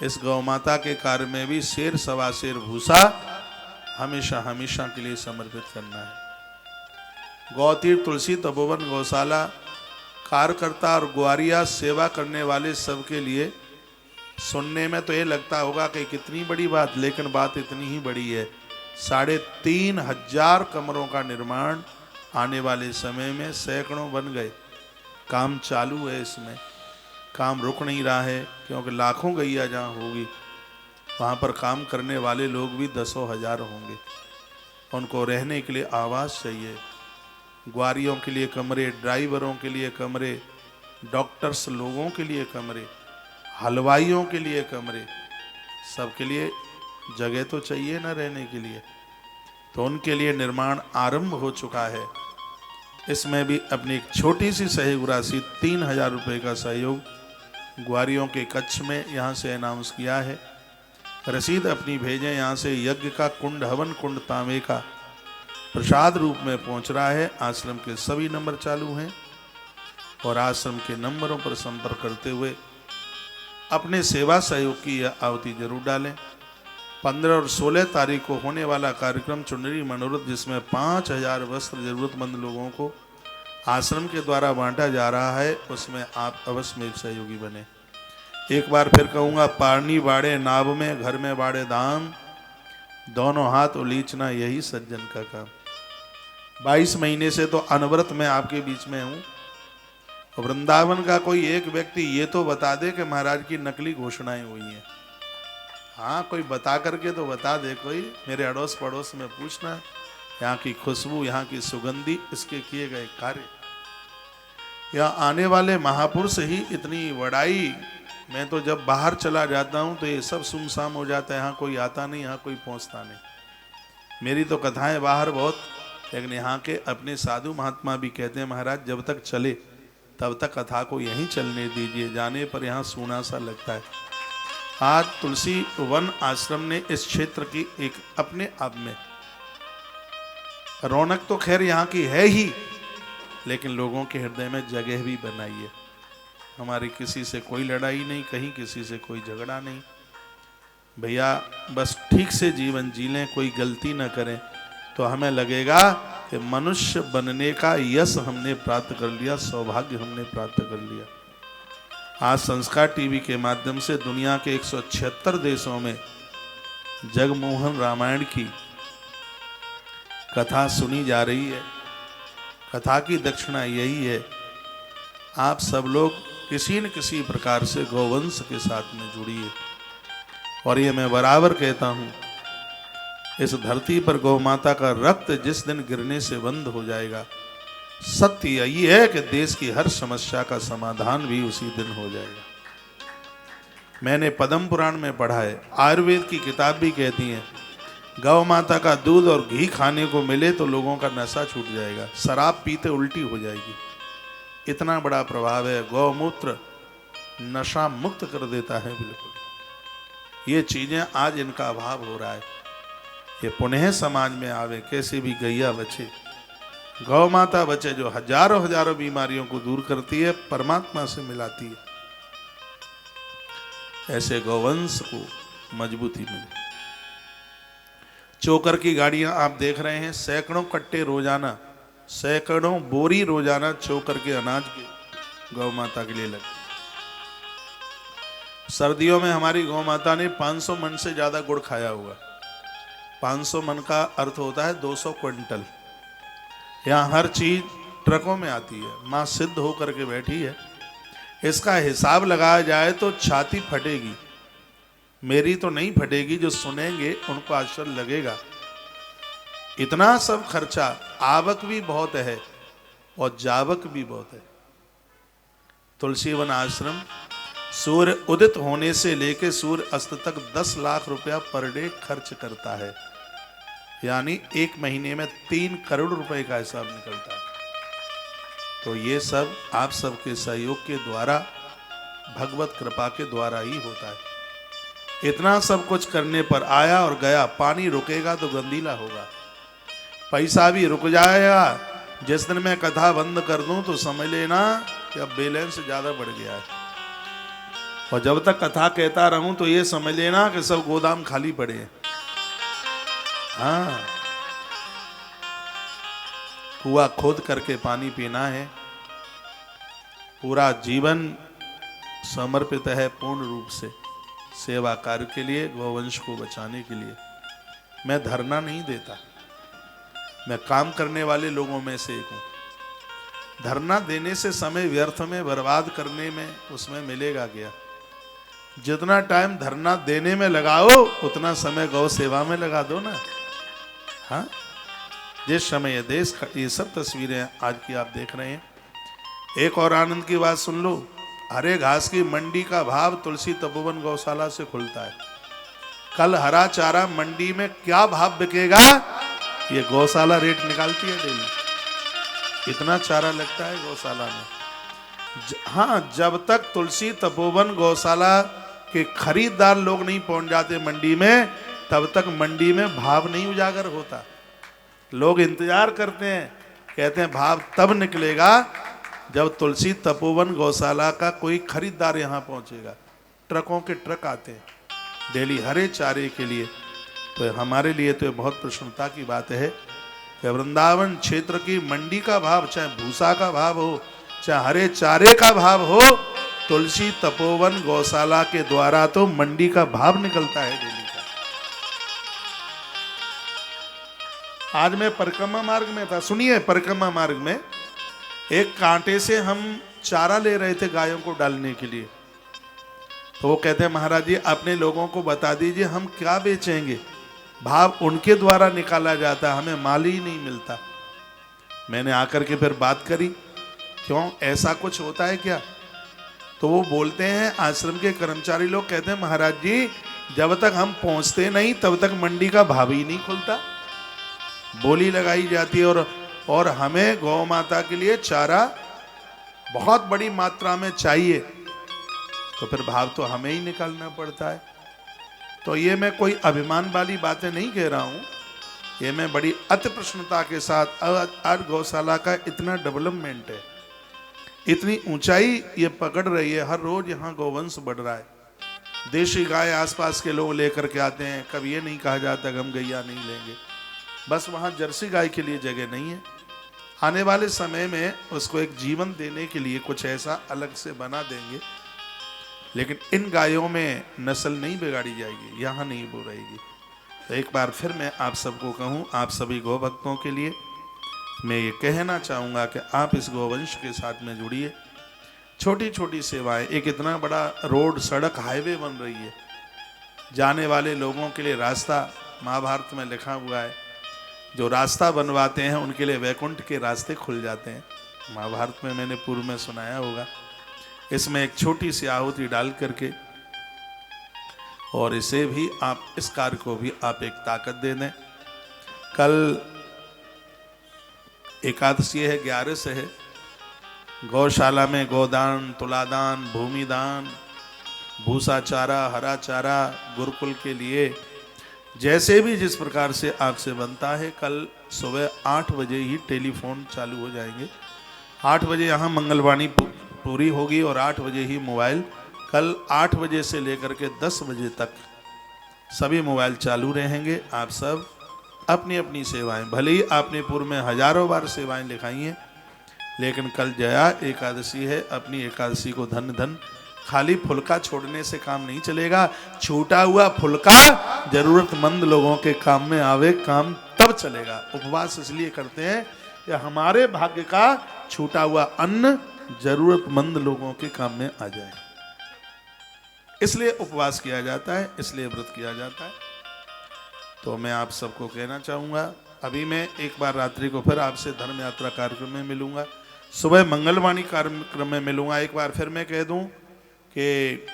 इस गौ माता के कार्य में भी शेर सवा शेर भूसा हमेशा हमेशा के लिए समर्पित करना है। गौतीर्थ तुलसी तपोवन गौशाला कार्यकर्ता और ग्वारिया सेवा करने वाले सबके लिए सुनने में तो ये लगता होगा कि कितनी बड़ी बात, लेकिन बात इतनी ही बड़ी है। 3,500 कमरों का निर्माण आने वाले समय में सैकड़ों बन गए। काम चालू है, इसमें काम रुक नहीं रहा है, क्योंकि लाखों गैया जहाँ होगी वहाँ पर काम करने वाले लोग भी 10,000 होंगे। उनको रहने के लिए आवास चाहिए, ग्वारियों के लिए कमरे, ड्राइवरों के लिए कमरे, डॉक्टर्स लोगों के लिए कमरे, हलवाइयों के लिए कमरे, सबके लिए जगह तो चाहिए ना रहने के लिए। तो उनके लिए निर्माण आरंभ हो चुका है। इसमें भी अपनी एक छोटी सी सहयोग राशि 3,000 रुपये का सहयोग ग्वारियों के कच्छ में यहाँ से अनाउंस किया है। रसीद अपनी भेजें। यहाँ से यज्ञ का कुंड, हवन कुंड तांबे का प्रसाद रूप में पहुँच रहा है। आश्रम के सभी नंबर चालू हैं और आश्रम के नंबरों पर संपर्क करते हुए अपने सेवा सहयोग की यह आहुति जरूर डालें। 15 और 16 तारीख को होने वाला कार्यक्रम चुनरी मनोरथ, जिसमें 5000 वस्त्र जरूरतमंद लोगों को आश्रम के द्वारा बांटा जा रहा है, उसमें आप अवश्य में सहयोगी बने। एक बार फिर कहूँगा, पारनी बाड़े नाव में, घर में बाड़े दाम, दोनों हाथ उलीचना यही सज्जन का काम। 22 महीने से तो अनवरत मैं आपके बीच में हूँ। वृंदावन का कोई एक व्यक्ति ये तो बता दे कि महाराज की नकली घोषणाएं हुई हैं। हाँ, कोई बता करके तो बता दे। कोई मेरे अड़ोस पड़ोस में पूछना, यहाँ की खुशबू, यहाँ की सुगंधी, इसके किए गए कार्य, यहाँ आने वाले महापुरुष ही इतनी बड़ाई। मैं तो जब बाहर चला जाता हूँ तो ये सब सुमसाम हो जाता है, यहाँ कोई आता नहीं, यहाँ कोई पहुँचता नहीं। मेरी तो कथाएं बाहर बहुत, लेकिन यहाँ के अपने साधु महात्मा भी कहते हैं, महाराज जब तक चले तब तक कथा को यहीं चलने दीजिए, जाने पर यहाँ सूना सा लगता है। आज तुलसी वन आश्रम ने इस क्षेत्र की एक अपने आप में रौनक तो खैर यहाँ की है ही, लेकिन लोगों के हृदय में जगह भी बनाई है। हमारी किसी से कोई लड़ाई नहीं, कहीं किसी से कोई झगड़ा नहीं। भैया बस ठीक से जीवन जी लें, कोई गलती न करें, तो हमें लगेगा कि मनुष्य बनने का यश हमने प्राप्त कर लिया, सौभाग्य हमने प्राप्त कर लिया। आज संस्कार टीवी के माध्यम से दुनिया के 176 देशों में जगमोहन रामायण की कथा सुनी जा रही है। कथा की दक्षिणा यही है, आप सब लोग किसी न किसी प्रकार से गौवंश के साथ में जुड़िए। और ये मैं बराबर कहता हूँ, इस धरती पर गौ माता का रक्त जिस दिन गिरने से बंद हो जाएगा, सत्य यही है कि देश की हर समस्या का समाधान भी उसी दिन हो जाएगा। मैंने पद्म पुराण में पढ़ा है, आयुर्वेद की किताब भी कहती है, गौ माता का दूध और घी खाने को मिले तो लोगों का नशा छूट जाएगा, शराब पीते उल्टी हो जाएगी। इतना बड़ा प्रभाव है। गौमूत्र नशा मुक्त कर देता है बिल्कुल। ये चीजें आज इनका अभाव हो रहा है। ये पुनः समाज में आवे, कैसे भी गैया बचे, गौ माता बचे, जो हजारों हजारों बीमारियों को दूर करती है, परमात्मा से मिलाती है। ऐसे गौवंश को मजबूती मिले। चोकर की गाड़ियां आप देख रहे हैं, सैकड़ों कट्टे रोजाना, सैकड़ों बोरी रोजाना चोकर के अनाज के गौ माता के लिए लगते। सर्दियों में हमारी गौ माता ने 500 मन से ज्यादा गुड़ खाया हुआ। 500 मन का अर्थ होता है 200 क्विंटल। यहाँ हर चीज ट्रकों में आती है। माँ सिद्ध होकर के बैठी है। इसका हिसाब लगाया जाए तो छाती फटेगी। मेरी तो नहीं फटेगी, जो सुनेंगे उनको आश्चर्य लगेगा। इतना सब खर्चा, आवक भी बहुत है और जावक भी बहुत है। तुलसी वन आश्रम सूर्य उदित होने से लेकर सूर्य अस्त तक 10 लाख रुपया पर डे खर्च करता है। यानी एक महीने में 3 करोड़ रुपए का हिसाब निकलता है। तो ये सब आप सबके सहयोग के द्वारा, भगवत कृपा के द्वारा ही होता है। इतना सब कुछ करने पर आया और गया। पानी रुकेगा तो गंदीला होगा, पैसा भी रुक जाएगा। जिस दिन मैं कथा बंद कर दूं तो समझ लेना कि अब बैलेंस ज्यादा बढ़ गया है। और जब तक कथा कहता रहूं तो ये समझ लेना कि सब गोदाम खाली पड़े हैं। हाँ, कुआ खोद करके पानी पीना है। पूरा जीवन समर्पित है पूर्ण रूप से सेवा कार्य के लिए, गौवंश को बचाने के लिए। मैं धरना नहीं देता, मैं काम करने वाले लोगों में से एक हूं। धरना देने से समय व्यर्थ में बर्बाद करने में उसमें मिलेगा क्या? जितना टाइम धरना देने में लगाओ उतना समय गौ सेवा में लगा दो ना। हाँ, जिस समय ये देश, ये सब तस्वीरें आज की आप देख रहे हैं। एक और आनंद की बात सुन लो, हरे घास की मंडी का भाव तुलसी तपोवन गौशाला से खुलता है। कल हरा चारा मंडी में क्या भाव बिकेगा, ये गौशाला रेट निकालती है डेली। इतना चारा लगता है गौशाला में। हाँ, जब तक तुलसी तपोवन गौशाला के खरीदार लोग नहीं पहुंच जाते मंडी में, तब तक मंडी में भाव नहीं उजागर होता। लोग इंतजार करते हैं, कहते हैं भाव तब निकलेगा जब तुलसी तपोवन गौशाला का कोई खरीदार यहाँ पहुंचेगा। ट्रकों के ट्रक आते हैं डेली हरे चारे के लिए। तो हमारे लिए तो बहुत प्रसन्नता की बात है कि वृंदावन क्षेत्र की मंडी का भाव, चाहे भूसा का भाव हो, चाहे हरे चारे का भाव हो, तुलसी तपोवन गौशाला के द्वारा तो मंडी का भाव निकलता है डेली का। आज मैं परिक्रमा मार्ग में था, सुनिए, परिक्रमा मार्ग में एक कांटे से हम चारा ले रहे थे गायों को डालने के लिए। तो वो कहते हैं महाराज जी अपने लोगों को बता दीजिए हम क्या बेचेंगे, भाव उनके द्वारा निकाला जाता, हमें माल ही नहीं मिलता। मैंने आकर के फिर बात करी, क्यों ऐसा कुछ होता है क्या? तो वो बोलते हैं, आश्रम के कर्मचारी लोग कहते हैं महाराज जी जब तक हम पहुंचते नहीं तब तक मंडी का भाव ही नहीं खुलता। बोली लगाई जाती है और हमें गौ माता के लिए चारा बहुत बड़ी मात्रा में चाहिए, तो फिर भाव तो हमें ही निकालना पड़ता है। तो ये मैं कोई अभिमान वाली बातें नहीं कह रहा हूँ, ये मैं बड़ी अति प्रसन्नता के साथ आज गौशाला का इतना डेवलपमेंट है, इतनी ऊंचाई ये पकड़ रही है, हर रोज यहाँ गौवंश बढ़ रहा है। देशी गाय आसपास के लोग लेकर के आते हैं, कभी ये नहीं कहा जाता कि हम गैया नहीं लेंगे, बस वहाँ जर्सी गाय के लिए जगह नहीं है। आने वाले समय में उसको एक जीवन देने के लिए कुछ ऐसा अलग से बना देंगे, लेकिन इन गायों में नस्ल नहीं बिगाड़ी जाएगी, यहाँ नहीं बो रहेगी। तो एक बार फिर मैं आप सबको कहूँ, आप सभी गौ भक्तों के लिए मैं ये कहना चाहूँगा कि आप इस गौवंश के साथ में जुड़िए। छोटी छोटी सेवाएं, एक इतना बड़ा रोड सड़क हाईवे बन रही है, जाने वाले लोगों के लिए रास्ता, महाभारत में लिखा हुआ है जो रास्ता बनवाते हैं उनके लिए वैकुंठ के रास्ते खुल जाते हैं। महाभारत में मैंने पूर्व में सुनाया होगा। इसमें एक छोटी सी आहुति डाल करके और इसे भी आप, इस कार्य को भी आप एक ताकत दे दें। कल एकादशी है, 11 से है। गौशाला में गोदान, तुलादान, भूमिदान, भूसा चारा, हरा चारा, गुरुकुल के लिए जैसे भी जिस प्रकार से आपसे बनता है, कल सुबह 8 बजे ही टेलीफोन चालू हो जाएंगे। 8 बजे यहाँ मंगलवाणी पूरी होगी और 8 बजे ही मोबाइल, कल 8 बजे से लेकर के 10 बजे तक सभी मोबाइल चालू रहेंगे। आप सब अपनी अपनी सेवाएं, भले ही आपने पूर्व में हजारों बार सेवाएं लिखाई हैं, लेकिन कल जया एकादशी है, अपनी एकादशी को धन धन, खाली फुल्का छोड़ने से काम नहीं चलेगा। छूटा हुआ फुल्का जरूरतमंद लोगों के काम में आवे, काम तब चलेगा। उपवास इसलिए करते हैं कि हमारे भाग्य का छूटा हुआ अन्न जरूरतमंद लोगों के काम में आ जाए, इसलिए उपवास किया जाता है, इसलिए व्रत किया जाता है। तो मैं आप सबको कहना चाहूँगा, अभी मैं एक बार रात्रि को फिर आपसे धर्म यात्रा कार्यक्रम में मिलूंगा, सुबह मंगलवाणी कार्यक्रम में मिलूंगा। एक बार फिर मैं कह दूं कि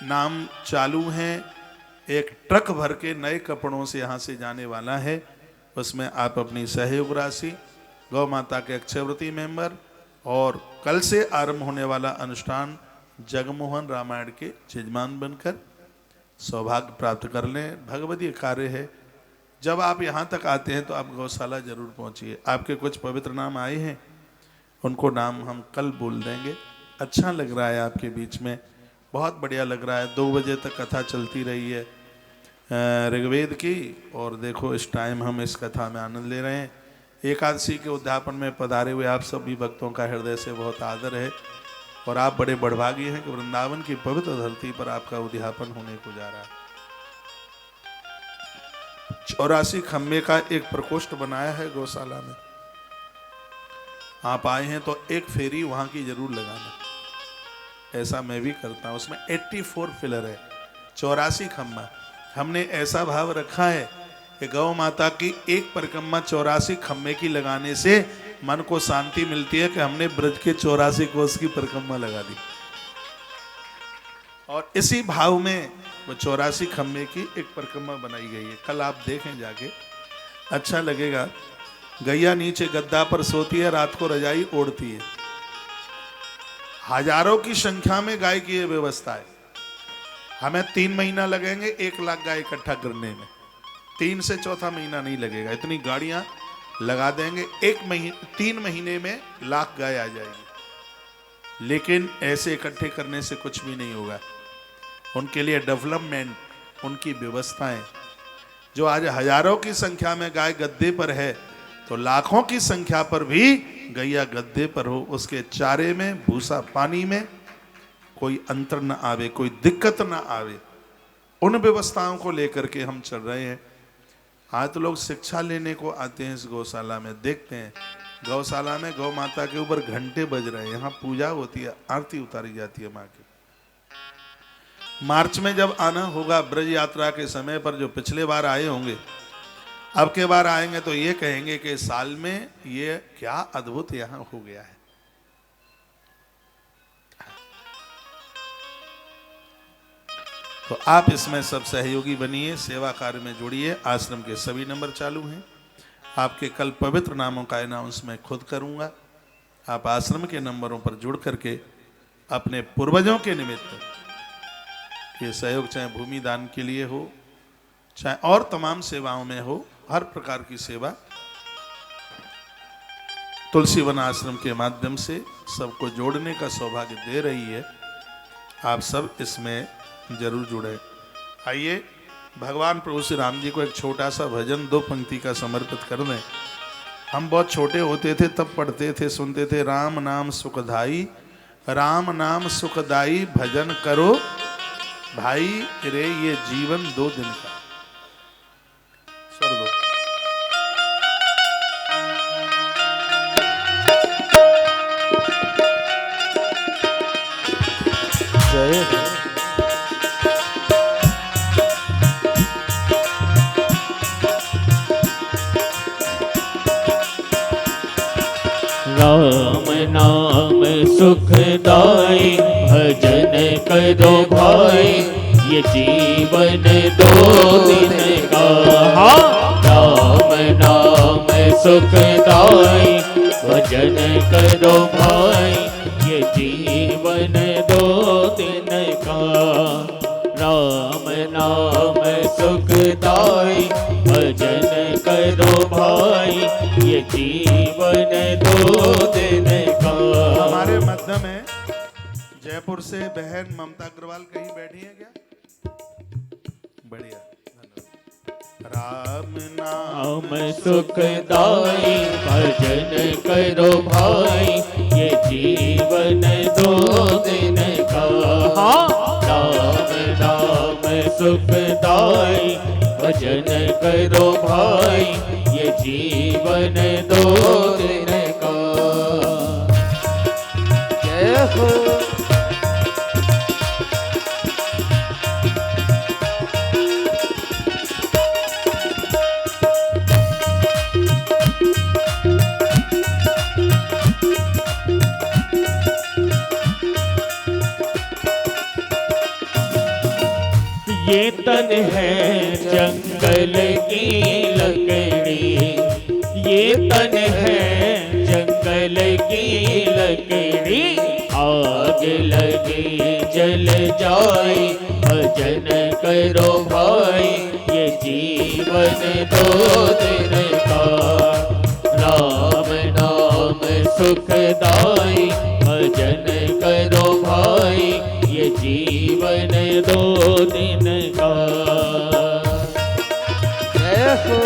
नाम चालू हैं, एक ट्रक भर के नए कपड़ों से यहाँ से जाने वाला है, उसमें आप अपनी सहयोग राशि, गौ माता के अक्षयव्रती मेंबर और कल से आरंभ होने वाला अनुष्ठान जगमोहन रामायण के यजमान बनकर सौभाग्य प्राप्त कर लें। भगवतीय कार्य है। जब आप यहाँ तक आते हैं तो आप गौशाला जरूर पहुँचिए। आपके कुछ पवित्र नाम आए हैं, उनको नाम हम कल बोल देंगे। अच्छा लग रहा है आपके बीच में, बहुत बढ़िया लग रहा है। 2 बजे तक कथा चलती रही है ऋग्वेद की, और देखो इस टाइम हम इस कथा में आनंद ले रहे हैं। एकादशी के उद्यापन में पधारे हुए आप सभी भक्तों का हृदय से बहुत आदर है, और आप बड़े बड़भागी हैं कि वृंदावन की पवित्र धरती पर आपका उद्यापन होने को जा रहा है। 84 खम्बे का एक प्रकोष्ठ बनाया है गौशाला में। आप आए हैं तो एक फेरी वहां की जरूर लगाना, ऐसा मैं भी करता हूं। उसमें 84 पिलर है, 84 खम्बा। हमने ऐसा भाव रखा है कि गौ माता की एक परिक्रमा 84 खम्बे की लगाने से मन को शांति मिलती है कि हमने ब्रज के 84 कोस की परिक्रमा लगा दी। और इसी भाव में वो 84 खम्बे की एक परिक्रमा बनाई गई है। कल आप देखें जाके, अच्छा लगेगा। गैया नीचे गद्दा पर सोती है, रात को रजाई ओढ़ती है। हजारों की संख्या में गाय की ये व्यवस्था है। हमें 3 महीना लगेंगे 1 लाख गाय इकट्ठा करने में, 3 से चौथा महीना नहीं लगेगा। इतनी गाड़ियां लगा देंगे, 3 महीने में लाख गाय आ जाएगी। लेकिन ऐसे इकट्ठे करने से कुछ भी नहीं होगा। उनके लिए डेवलपमेंट, उनकी व्यवस्थाएं, जो आज हजारों की संख्या में गाय गद्दे पर है, तो लाखों की संख्या पर भी गैया गद्दे पर हो, उसके चारे में, भूसा पानी में कोई अंतर न आवे, कोई दिक्कत न आवे, उन व्यवस्थाओं को लेकर के हम चल रहे हैं। आज तो लोग शिक्षा लेने को आते हैं इस गौशाला में, देखते हैं गौशाला में गौ माता के ऊपर घंटे बज रहे हैं, यहाँ पूजा होती है, आरती उतारी जाती है माँ की। मार्च में जब आना होगा ब्रज यात्रा के समय पर, जो पिछले बार आए होंगे, अब के बार आएंगे तो ये कहेंगे कि साल में ये क्या अद्भुत यहाँ हो गया है। तो आप इसमें सब सहयोगी बनिए, सेवा कार्य में जुड़िए। आश्रम के सभी नंबर चालू हैं। आपके कल पवित्र नामों का अनाउंस मैं खुद करूंगा। आप आश्रम के नंबरों पर जुड़ करके अपने पूर्वजों के निमित्त ये सहयोग, चाहे भूमि दान के लिए हो, चाहे और तमाम सेवाओं में हो, हर प्रकार की सेवा तुलसी वन आश्रम के माध्यम से सबको जोड़ने का सौभाग्य दे रही है। आप सब इसमें जरूर जुड़े। आइए भगवान प्रभु श्री राम जी को एक छोटा सा भजन 2 पंक्ति का समर्पित कर दें। हम बहुत छोटे होते थे तब पढ़ते थे, सुनते थे, राम नाम सुखदाई, राम नाम सुखदाई, भजन करो भाई रे ये जीवन 2 दिन का। स्वर दो। जय राम नाम सुखदाई, भजन करो भाई ये जीवन 2 दिन का। राम नाम सुखदाई, भजन करो भाई ये जीवन 2 दिन का। राम नाम सुखदाई, भजन करो भाई ये जीवन 2 दिन का। हमारे मध्य में जयपुर से बहन ममता अग्रवाल कहीं बैठी है क्या? बढ़िया, धन्यवाद। राम नाम सुखदाई, भजन करो भाई ये जीवन 2 दिन का। राम नाम सुखदाई, भजन करो भाई ये जीवन 2 दिन का। जय हो। ये तन है जंगल की लकड़ी, ये तन है जंगल की लकड़ी। आग लगे जल जाए, भजन करो भाई ये जीवन 2 दिन का। राम नाम सुखदाई, भजन करो भाई ये जीवन 2 दिन का। जय हो।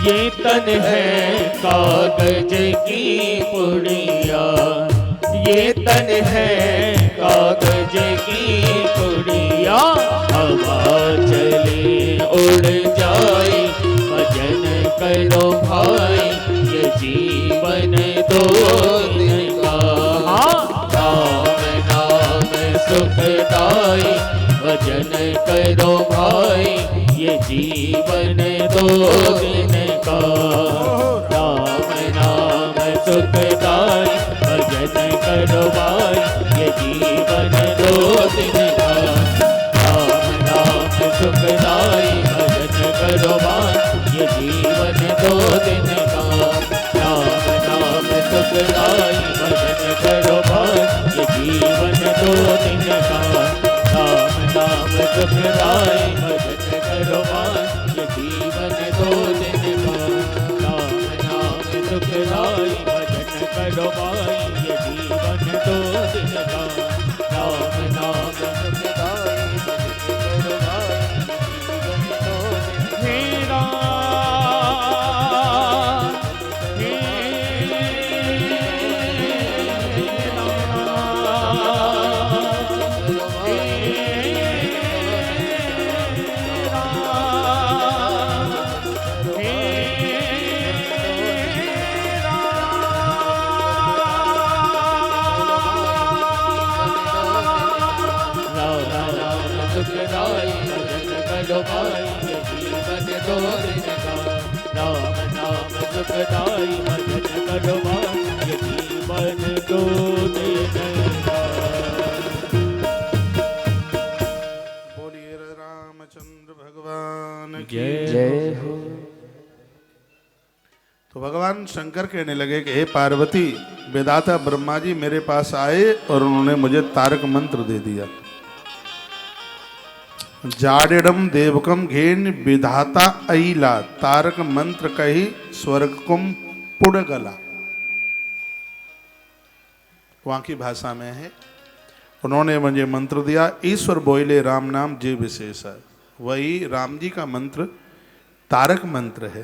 ये तन है कागज की पुड़िया, ये तन है कागज की पुड़िया। हवा चले उड़ जाए, भजन करो भाई ये जीवन 2 दिन का। राम नाम सुखदाई, भजन करो भाई ये जीवन 2 दिन का। राम नाम सुखदाई भजन करो भाई ये जीवन दो दिन का। राम नाम सुखदाई भजन करो भाई ये जीवन दो दिन का। राम नाम सुखदाई भजन करो भाई ये जीवन दो दिन का। राम नाम सुखदाई भजन करो भाई ये जीवन दो दिन का। राम नाम सुखदाई भजन करो भाई ये जीवन दो दिन का। राम नाम सुखदाई भजन करो भाई हे राम हे सुखदाई भजन करो भाई ये जीवन दो दिन का। राम नाम सुखदाई भजन करो भाई ये जीवन दो दिन का। बोलिए रामचंद्र भगवान की जय हो। तो भगवान शंकर कहने लगे कि हे पार्वती, वेदाता ब्रह्मा जी मेरे पास आए और उन्होंने मुझे तारक मंत्र दे दिया। जाडिडम देवकम घेन विधाता अईला तारक मंत्र कही स्वर्ग कुम पुड़गला। वहां की भाषा में है, उन्होंने मुझे मंत्र दिया। ईश्वर बोले राम नाम जे विशेष है। वही राम जी का मंत्र तारक मंत्र है।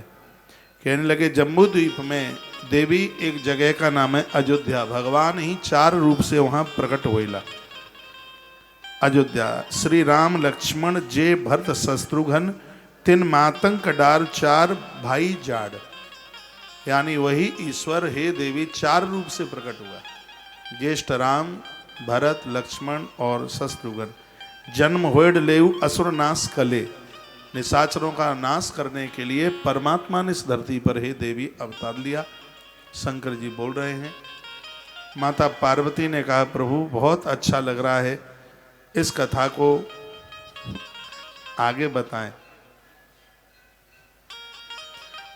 कहने लगे जम्बू द्वीप में देवी एक जगह का नाम है अयोध्या। भगवान ही 4 रूप से वहां प्रकट होइला। अयोध्या श्री राम लक्ष्मण जे भरत शत्रुघ्न 3 मातंग डार 4 भाई जाड़। यानी वही ईश्वर हे देवी 4 रूप से प्रकट हुआ। ज्येष्ठ राम, भरत, लक्ष्मण और शत्रुघ्न। जन्म होड़ लेउ असुर नाश कले। निशाचरों का नाश करने के लिए परमात्मा ने इस धरती पर हे देवी अवतार लिया। शंकर जी बोल रहे हैं। माता पार्वती ने कहा प्रभु बहुत अच्छा लग रहा है, इस कथा को आगे बताएं।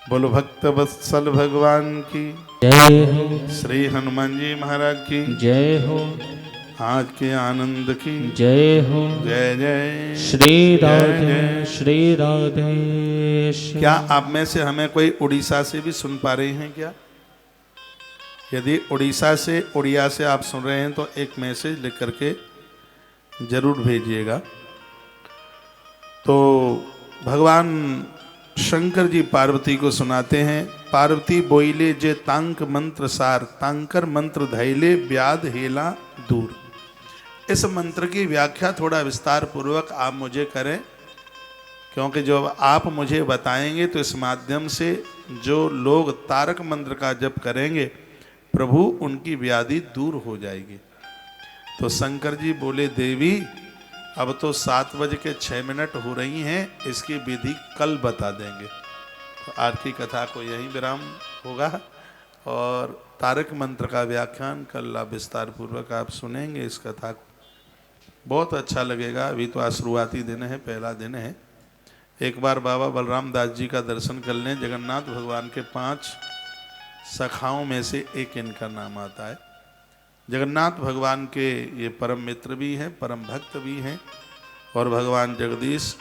बोलो भक्त वत्सल भगवान की जय हो। श्री हनुमान जी महाराज की जय हो। आज के आनंद की जय हो। जय जय श्री जय राधे जय। श्री राधे श्री। क्या आप में से हमें कोई उड़ीसा से भी सुन पा रहे हैं क्या? यदि उड़ीसा से उड़िया से आप सुन रहे हैं तो एक मैसेज लिख करके जरूर भेजिएगा। तो भगवान शंकर जी पार्वती को सुनाते हैं। पार्वती बोइले जे तांक मंत्र सार तांकर मंत्र धैले व्याध हेला दूर। इस मंत्र की व्याख्या थोड़ा विस्तार पूर्वक आप मुझे करें, क्योंकि जब आप मुझे बताएंगे तो इस माध्यम से जो लोग तारक मंत्र का जप करेंगे प्रभु उनकी व्याधि दूर हो जाएगी। तो शंकर जी बोले देवी अब तो 7:06 हो रही हैं, इसकी विधि कल बता देंगे। तो आज की कथा को यहीं विराम होगा और तारक मंत्र का व्याख्यान कल विस्तार पूर्वक आप सुनेंगे। इस कथा को बहुत अच्छा लगेगा। अभी तो आज शुरुआती दिन है, पहला दिन है। एक बार बाबा बलराम दास जी का दर्शन कर लें। जगन्नाथ भगवान के 5 सखाओं में से एक इनका नाम आता है। जगन्नाथ भगवान के ये परम मित्र भी हैं, परम भक्त भी हैं और भगवान जगदीश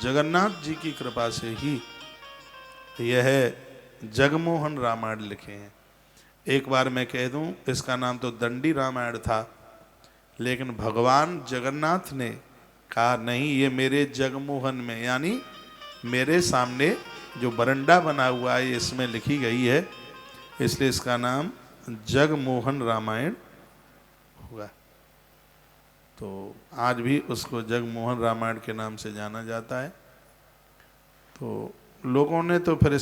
जगन्नाथ जी की कृपा से ही यह जगमोहन रामायण लिखे हैं। एक बार मैं कह दूं, इसका नाम तो दंडी रामायण था, लेकिन भगवान जगन्नाथ ने कहा नहीं, ये मेरे जगमोहन में यानी मेरे सामने जो बरंडा बना हुआ है इसमें लिखी गई है, इसलिए इसका नाम जगमोहन रामायण होगा। तो आज भी उसको जगमोहन रामायण के नाम से जाना जाता है। तो लोगों ने तो फिर